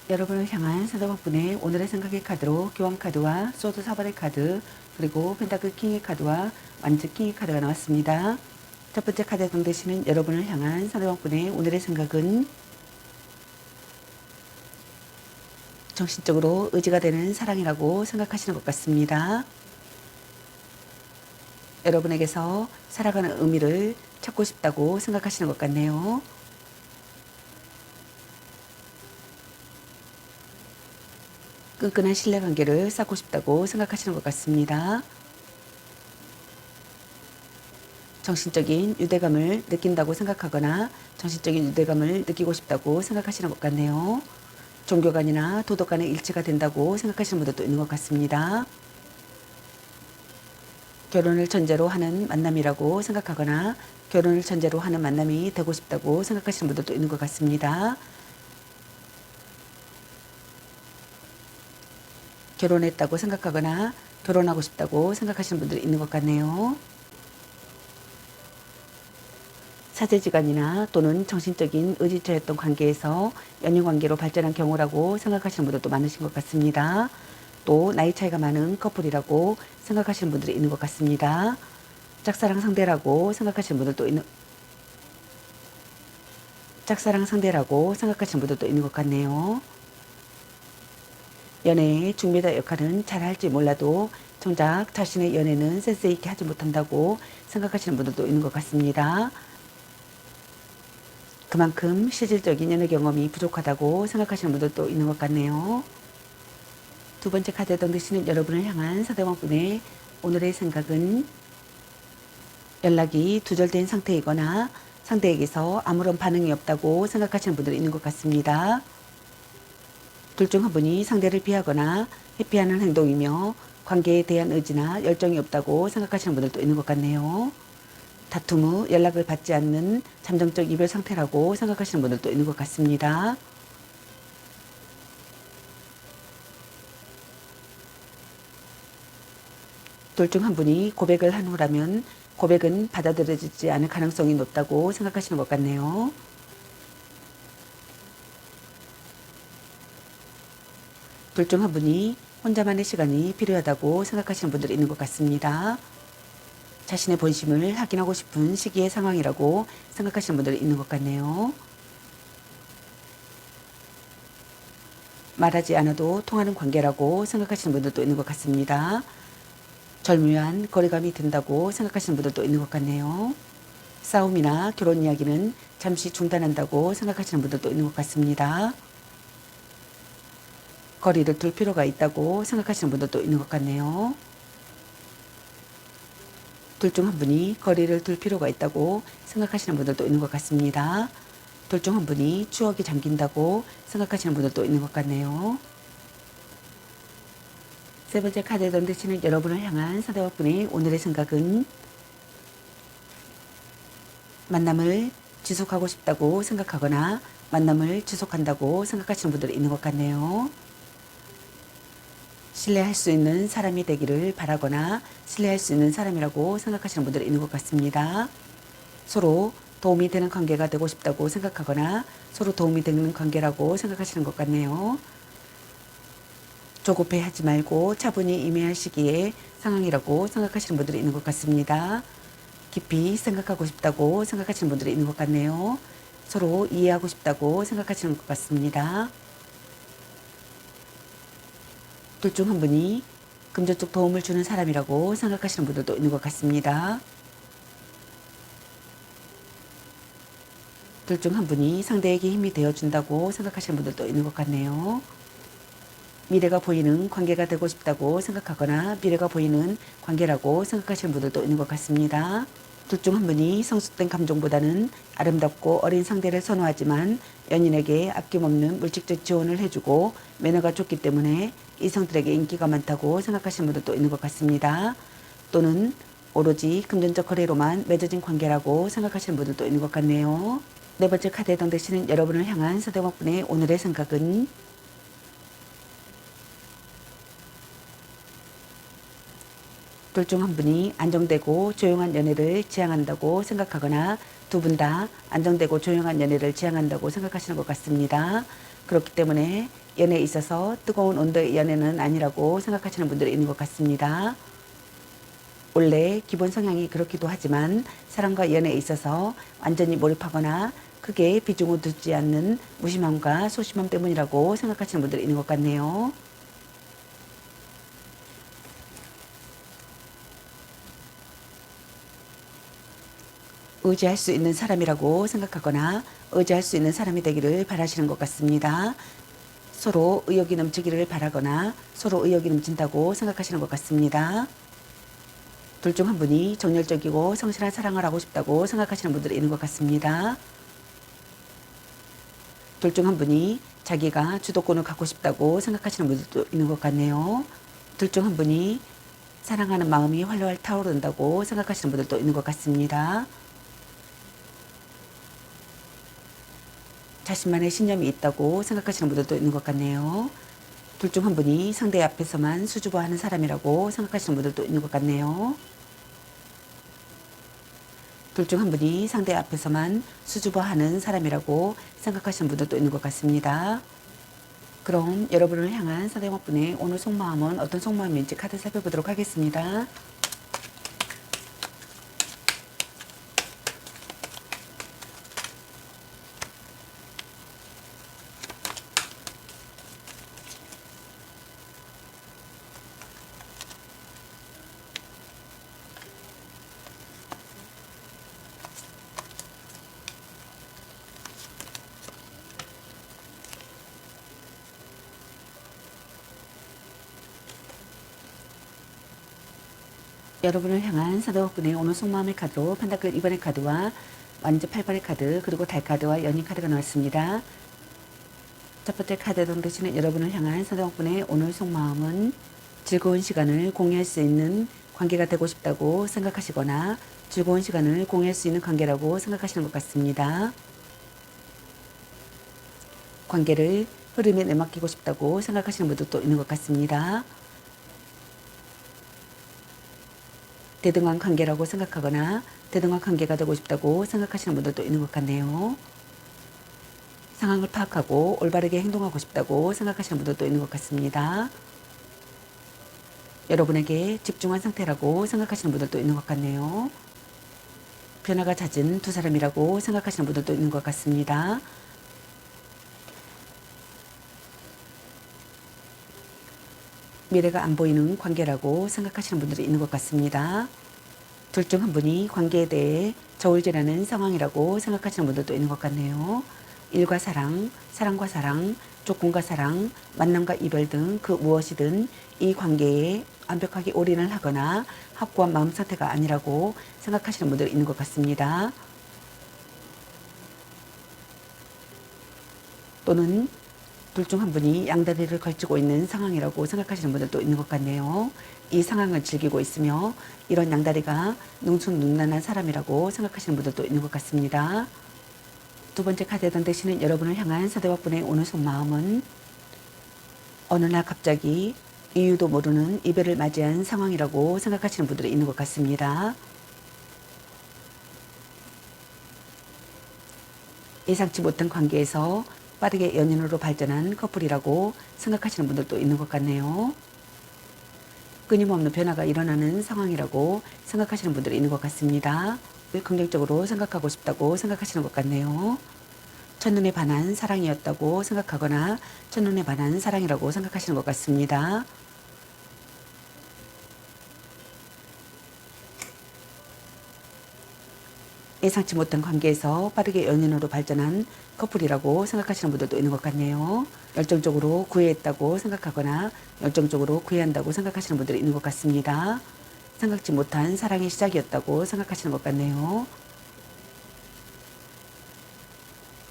여러분을 향한 상대방분의 오늘의 생각의 카드로 교환 카드와 소드 4번의 카드 그리고 펜타클 킹의 카드와 완즈 킹의 카드가 나왔습니다. 첫 번째 카드에 해당되시는 여러분을 향한 상대방분의 오늘의 생각은 정신적으로 의지가 되는 사랑이라고 생각하시는 것 같습니다. 여러분에게서 살아가는 의미를 찾고 싶다고 생각하시는 것 같네요. 끈끈한 신뢰관계를 쌓고 싶다고 생각하시는 것 같습니다. 정신적인 유대감을 느낀다고 생각하거나 정신적인 유대감을 느끼고 싶다고 생각하시는 것 같네요. 종교관이나 도덕관의 일치가 된다고 생각하시는 분들도 있는 것 같습니다. 결혼을 전제로 하는 만남이라고 생각하거나 결혼을 전제로 하는 만남이 되고 싶다고 생각하시는 분들도 있는 것 같습니다. 결혼했다고 생각하거나 결혼하고 싶다고 생각하시는 분들이 있는 것 같네요. 사제지간이나 또는 정신적인 의지처였던 관계에서 연인관계로 발전한 경우라고 생각하시는 분들도 많으신 것 같습니다. 또 나이 차이가 많은 커플이라고 생각하시는 분들이 있는 것 같습니다. 짝사랑 상대라고 생각하시는 분들도 있는 것 같네요. 연애의 중매자 역할은 잘 할지 몰라도 정작 자신의 연애는 센스 있게 하지 못한다고 생각하시는 분들도 있는 것 같습니다. 그만큼 실질적인 연애 경험이 부족하다고 생각하시는 분들도 있는 것 같네요. 두 번째 카드에 던지시는 여러분을 향한 상대방분의 오늘의 생각은 연락이 두절된 상태이거나 상대에게서 아무런 반응이 없다고 생각하시는 분들이 있는 것 같습니다. 둘 중 한 분이 상대를 피하거나 회피하는 행동이며 관계에 대한 의지나 열정이 없다고 생각하시는 분들도 있는 것 같네요. 다툼 후 연락을 받지 않는 잠정적 이별 상태라고 생각하시는 분들도 있는 것 같습니다. 둘 중 한 분이 고백을 한 후라면 고백은 받아들여지지 않을 가능성이 높다고 생각하시는 것 같네요. 둘 중 한 분이 혼자만의 시간이 필요하다고 생각하시는 분들이 있는 것 같습니다. 자신의 본심을 확인하고 싶은 시기의 상황이라고 생각하시는 분들이 있는 것 같네요. 말하지 않아도 통하는 관계라고 생각하시는 분들도 있는 것 같습니다. 절묘한 거리감이 든다고 생각하시는 분들도 있는 것 같네요. 싸움이나 결혼 이야기는 잠시 중단한다고 생각하시는 분들도 있는 것 같습니다. 거리를 둘 필요가 있다고 생각하시는 분들도 있는 것 같네요. 둘 중 한 분이 거리를 둘 필요가 있다고 생각하시는 분들도 있는 것 같습니다. 둘 중 한 분이 추억이 잠긴다고 생각하시는 분들도 있는 것 같네요. 세 번째 카드에 던지시는 여러분을 향한 상대방분의 오늘의 생각은 만남을 지속하고 싶다고 생각하거나 만남을 지속한다고 생각하시는 분들이 있는 것 같네요. 신뢰할 수 있는 사람이 되기를 바라거나 신뢰할 수 있는 사람이라고 생각하시는 분들이 있는 것 같습니다. 서로 도움이 되는 관계가 되고 싶다고 생각하거나 서로 도움이 되는 관계라고 생각하시는 것 같네요. 조급해하지 말고 차분히 임해야 할 시기의 상황이라고 생각하시는 분들이 있는 것 같습니다. 깊이 생각하고 싶다고 생각하시는 분들이 있는 것 같네요. 서로 이해하고 싶다고 생각하시는 것 같습니다. 둘 중 한 분이 금전적 도움을 주는 사람이라고 생각하시는 분들도 있는 것 같습니다. 둘 중 한 분이 상대에게 힘이 되어준다고 생각하시는 분들도 있는 것 같네요. 미래가 보이는 관계가 되고 싶다고 생각하거나 미래가 보이는 관계라고 생각하시는 분들도 있는 것 같습니다. 둘 중 한 분이 성숙된 감정보다는 아름답고 어린 상대를 선호하지만 연인에게 아낌없는 물질적 지원을 해주고 매너가 좋기 때문에 이성들에게 인기가 많다고 생각하시는 분들도 있는 것 같습니다. 또는 오로지 금전적 거래로만 맺어진 관계라고 생각하시는 분들도 있는 것 같네요. 네 번째 카드에 해당되시는 여러분을 향한 상대방분의 오늘의 생각은 둘 중 한 분이 안정되고 조용한 연애를 지향한다고 생각하거나 두 분 다 안정되고 조용한 연애를 지향한다고 생각하시는 것 같습니다. 그렇기 때문에 연애에 있어서 뜨거운 온도의 연애는 아니라고 생각하시는 분들이 있는 것 같습니다. 원래 기본 성향이 그렇기도 하지만 사랑과 연애에 있어서 완전히 몰입하거나 크게 비중을 두지 않는 무심함과 소심함 때문이라고 생각하시는 분들이 있는 것 같네요. 의지할 수 있는 사람이라고 생각하거나 의지할 수 있는 사람이 되기를 바라시는 것 같습니다. 서로 의욕이 넘치기를 바라거나 서로 의욕이 넘친다고 생각하시는 것 같습니다. 둘 중 한 분이 정열적이고 성실한 사랑을 하고 싶다고 생각하시는 분들이 있는 것 같습니다. 둘 중 한 분이 자기가 주도권을 갖고 싶다고 생각하시는 분들도 있는 것 같네요. 둘 중 한 분이 사랑하는 마음이 활활 타오른다고 생각하시는 분들도 있는 것 같습니다. 자신만의 신념이 있다고 생각하시는 분들도 있는 것 같네요. 둘 중 한 분이 상대 앞에서만 수줍어하는 사람이라고 생각하시는 분들도 있는 것 같네요. 둘 중 한 분이 상대 앞에서만 수줍어하는 사람이라고 생각하시는 분들도 있는 것 같습니다. 그럼 여러분을 향한 상대방분의 오늘 속마음은 어떤 속마음인지 카드 살펴보도록 하겠습니다. 여러분을 향한 상대방분의 오늘 속마음의 카드로 펜타클 2번의 카드와 완전 8번의 카드 그리고 달 카드와 연인 카드가 나왔습니다. 첫 번째 카드에 해당되시는 여러분을 향한 상대방분의 오늘 속마음은 즐거운 시간을 공유할 수 있는 관계가 되고 싶다고 생각하시거나 즐거운 시간을 공유할 수 있는 관계라고 생각하시는 것 같습니다. 관계를 흐름에 내맡기고 싶다고 생각하시는 분들도 있는 것 같습니다. 대등한 관계라고 생각하거나 대등한 관계가 되고 싶다고 생각하시는 분들도 있는 것 같네요. 상황을 파악하고 올바르게 행동하고 싶다고 생각하시는 분들도 있는 것 같습니다. 여러분에게 집중한 상태라고 생각하시는 분들도 있는 것 같네요. 변화가 잦은 두 사람이라고 생각하시는 분들도 있는 것 같습니다. 미래가 안 보이는 관계라고 생각하시는 분들이 있는 것 같습니다. 둘 중 한 분이 관계에 대해 저울질하는 상황이라고 생각하시는 분들도 있는 것 같네요. 일과 사랑, 사랑과 사랑, 조건과 사랑, 만남과 이별 등 그 무엇이든 이 관계에 완벽하게 올인을 하거나 확고한 마음 상태가 아니라고 생각하시는 분들이 있는 것 같습니다. 또는 둘 중 한 분이 양다리를 걸치고 있는 상황이라고 생각하시는 분들도 있는 것 같네요. 이 상황을 즐기고 있으며 이런 양다리가 능수능란한 사람이라고 생각하시는 분들도 있는 것 같습니다. 두 번째 카드에 해당되시는 여러분을 향한 상대방분의 오늘 속마음은 어느 날 갑자기 이유도 모르는 이별을 맞이한 상황이라고 생각하시는 분들이 있는 것 같습니다. 예상치 못한 관계에서 빠르게 연인으로 발전한 커플이라고 생각하시는 분들도 있는 것 같네요. 끊임없는 변화가 일어나는 상황이라고 생각하시는 분들이 있는 것 같습니다. 긍정적으로 생각하고 싶다고 생각하시는 것 같네요. 첫눈에 반한 사랑이었다고 생각하거나 첫눈에 반한 사랑이라고 생각하시는 것 같습니다. 예상치 못한 관계에서 빠르게 연인으로 발전한 커플이라고 생각하시는 분들도 있는 것 같네요. 열정적으로 구애했다고 생각하거나 열정적으로 구애한다고 생각하시는 분들이 있는 것 같습니다. 생각지 못한 사랑의 시작이었다고 생각하시는 것 같네요.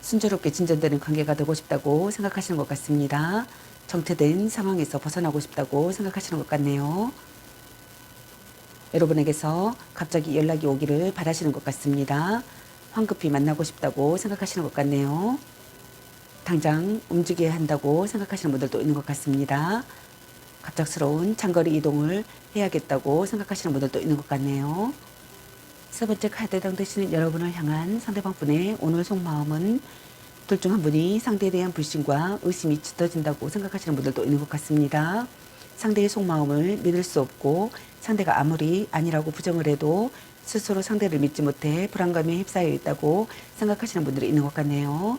순조롭게 진전되는 관계가 되고 싶다고 생각하시는 것 같습니다. 정체된 상황에서 벗어나고 싶다고 생각하시는 것 같네요. 여러분에게서 갑자기 연락이 오기를 바라시는 것 같습니다. 황급히 만나고 싶다고 생각하시는 것 같네요. 당장 움직여야 한다고 생각하시는 분들도 있는 것 같습니다. 갑작스러운 장거리 이동을 해야겠다고 생각하시는 분들도 있는 것 같네요. 세 번째 카드에 해당되시는 여러분을 향한 상대방분의 오늘 속마음은 둘 중 한 분이 상대에 대한 불신과 의심이 짙어진다고 생각하시는 분들도 있는 것 같습니다. 상대의 속마음을 믿을 수 없고 상대가 아무리 아니라고 부정을 해도 스스로 상대를 믿지 못해 불안감에 휩싸여 있다고 생각하시는 분들이 있는 것 같네요.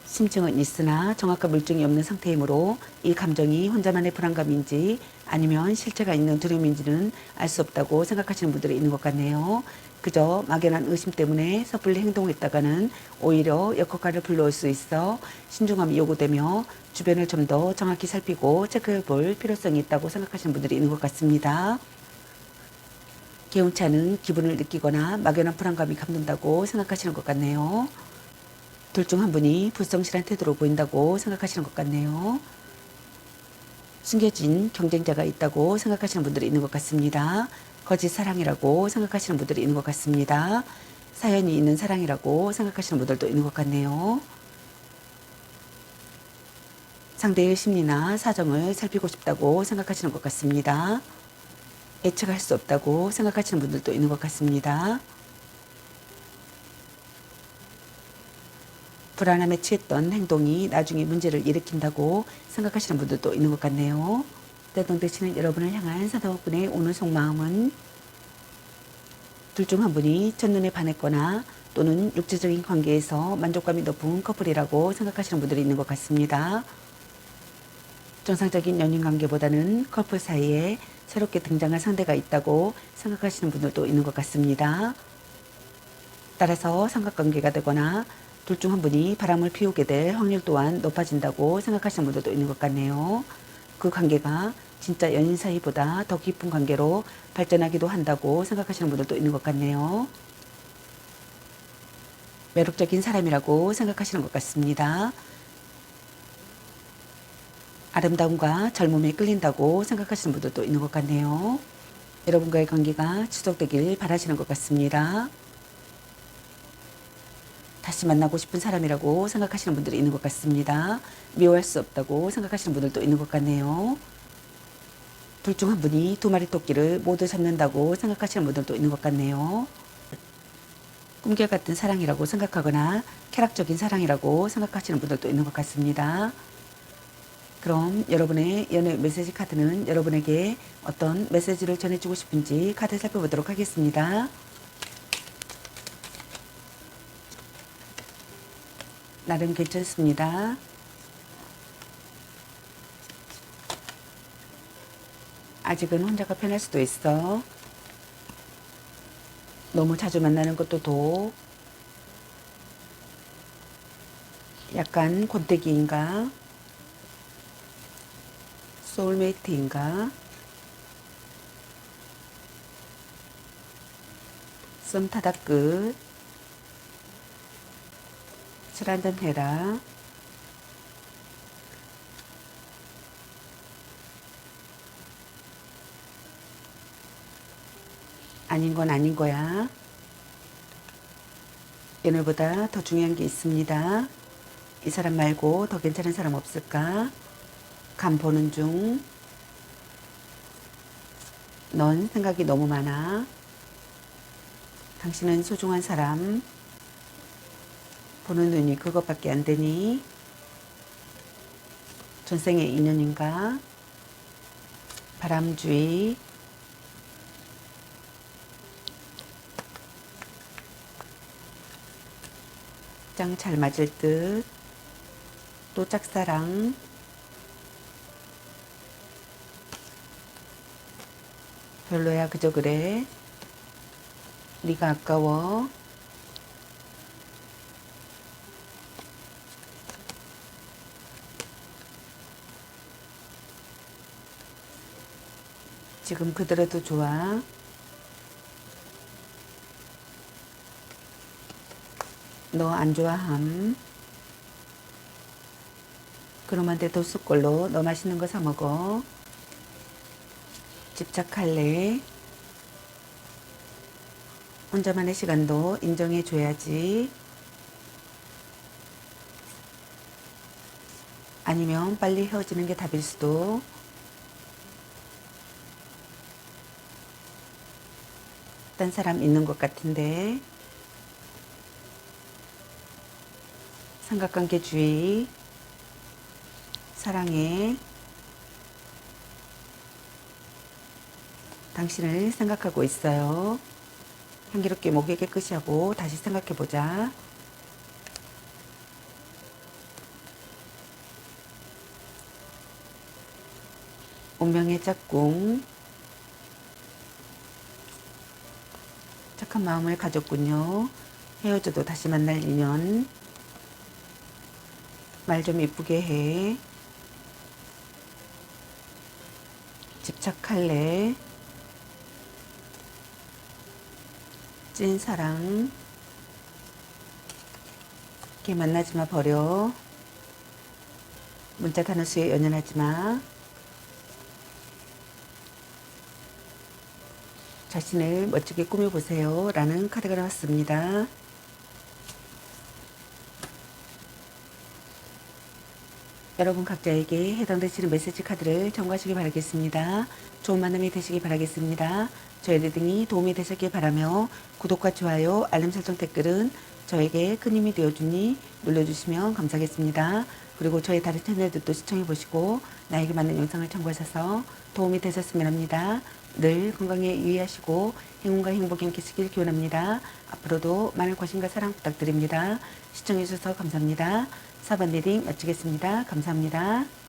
심증은 있으나 정확한 물증이 없는 상태이므로 이 감정이 혼자만의 불안감인지 아니면 실체가 있는 두려움인지는 알 수 없다고 생각하시는 분들이 있는 것 같네요. 그저 막연한 의심 때문에 섣불리 행동했다가는 오히려 역효과를 불러올 수 있어 신중함이 요구되며 주변을 좀 더 정확히 살피고 체크해 볼 필요성이 있다고 생각하시는 분들이 있는 것 같습니다. 개운치 않은 기분을 느끼거나 막연한 불안감이 감돈다고 생각하시는 것 같네요. 둘 중 한 분이 불성실한 태도로 보인다고 생각하시는 것 같네요. 숨겨진 경쟁자가 있다고 생각하시는 분들이 있는 것 같습니다. 거짓 사랑이라고 생각하시는 분들이 있는 것 같습니다. 사연이 있는 사랑이라고 생각하시는 분들도 있는 것 같네요. 상대의 심리나 사정을 살피고 싶다고 생각하시는 것 같습니다. 예측할 수 없다고 생각하시는 분들도 있는 것 같습니다. 불안함에 취했던 행동이 나중에 문제를 일으킨다고 생각하시는 분들도 있는 것 같네요. 대동되시는 여러분을 향한 사도분의 오늘 속마음은 둘 중 한 분이 첫눈에 반했거나 또는 육체적인 관계에서 만족감이 높은 커플이라고 생각하시는 분들이 있는 것 같습니다. 정상적인 연인 관계보다는 커플 사이에 새롭게 등장할 상대가 있다고 생각하시는 분들도 있는 것 같습니다. 따라서 삼각관계가 되거나 둘 중 한 분이 바람을 피우게 될 확률 또한 높아진다고 생각하시는 분들도 있는 것 같네요. 그 관계가 진짜 연인 사이보다 더 깊은 관계로 발전하기도 한다고 생각하시는 분들도 있는 것 같네요. 매력적인 사람이라고 생각하시는 것 같습니다. 아름다움과 젊음에 끌린다고 생각하시는 분들도 있는 것 같네요. 여러분과의 관계가 지속되길 바라시는 것 같습니다. 다시 만나고 싶은 사람이라고 생각하시는 분들이 있는 것 같습니다. 미워할 수 없다고 생각하시는 분들도 있는 것 같네요. 둘 중 한 분이 두 마리 토끼를 모두 잡는다고 생각하시는 분들도 있는 것 같네요. 꿈결같은 사랑이라고 생각하거나 쾌락적인 사랑이라고 생각하시는 분들도 있는 것 같습니다. 그럼 여러분의 연애 메시지 카드는 여러분에게 어떤 메시지를 전해주고 싶은지 카드 살펴보도록 하겠습니다. 나름 괜찮습니다. 아직은 혼자가 편할 수도 있어. 너무 자주 만나는 것도 도. 약간 권태기인가? 소울메이트인가? 썸 타다 끝. 술 한잔 해라. 아닌 건 아닌 거야. 연애보다 더 중요한 게 있습니다. 이 사람 말고 더 괜찮은 사람 없을까? 간 보는 중. 넌 생각이 너무 많아. 당신은 소중한 사람. 보는 눈이 그것밖에 안 되니? 전생의 인연인가? 바람주의. 짱 잘 맞을 듯. 또 짝사랑. 별로야 그저 그래. 네가 아까워. 지금 그대로도 좋아. 너 안 좋아함. 그놈한테 더 쑥걸로 너 맛있는 거 사 먹어. 집착할래. 혼자만의 시간도 인정해 줘야지. 아니면 빨리 헤어지는 게 답일 수도. 딴 사람 있는 것 같은데. 삼각관계 주의. 사랑해. 당신을 생각하고 있어요. 향기롭게 목에 깨끗이 하고 다시 생각해보자. 운명의 짝꿍. 착한 마음을 가졌군요. 헤어져도 다시 만날 인연. 말 좀 이쁘게 해. 집착할래. 찐사랑. 걔 만나지마 버려. 문자 단어수에 연연하지마. 자신을 멋지게 꾸며보세요 라는 카드가 나왔습니다. 여러분 각자에게 해당되시는 메시지 카드를 참고하시기 바라겠습니다. 좋은 만남이 되시기 바라겠습니다. 저의 리딩이 도움이 되셨길 바라며 구독과 좋아요, 알림 설정 댓글은 저에게 큰 힘이 되어주니 눌러주시면 감사하겠습니다. 그리고 저의 다른 채널들도 시청해보시고 나에게 맞는 영상을 참고하셔서 도움이 되셨으면 합니다. 늘 건강에 유의하시고 행운과 행복이 함께시길 기원합니다. 앞으로도 많은 관심과 사랑 부탁드립니다. 시청해주셔서 감사합니다. 4번 리딩 마치겠습니다. 감사합니다.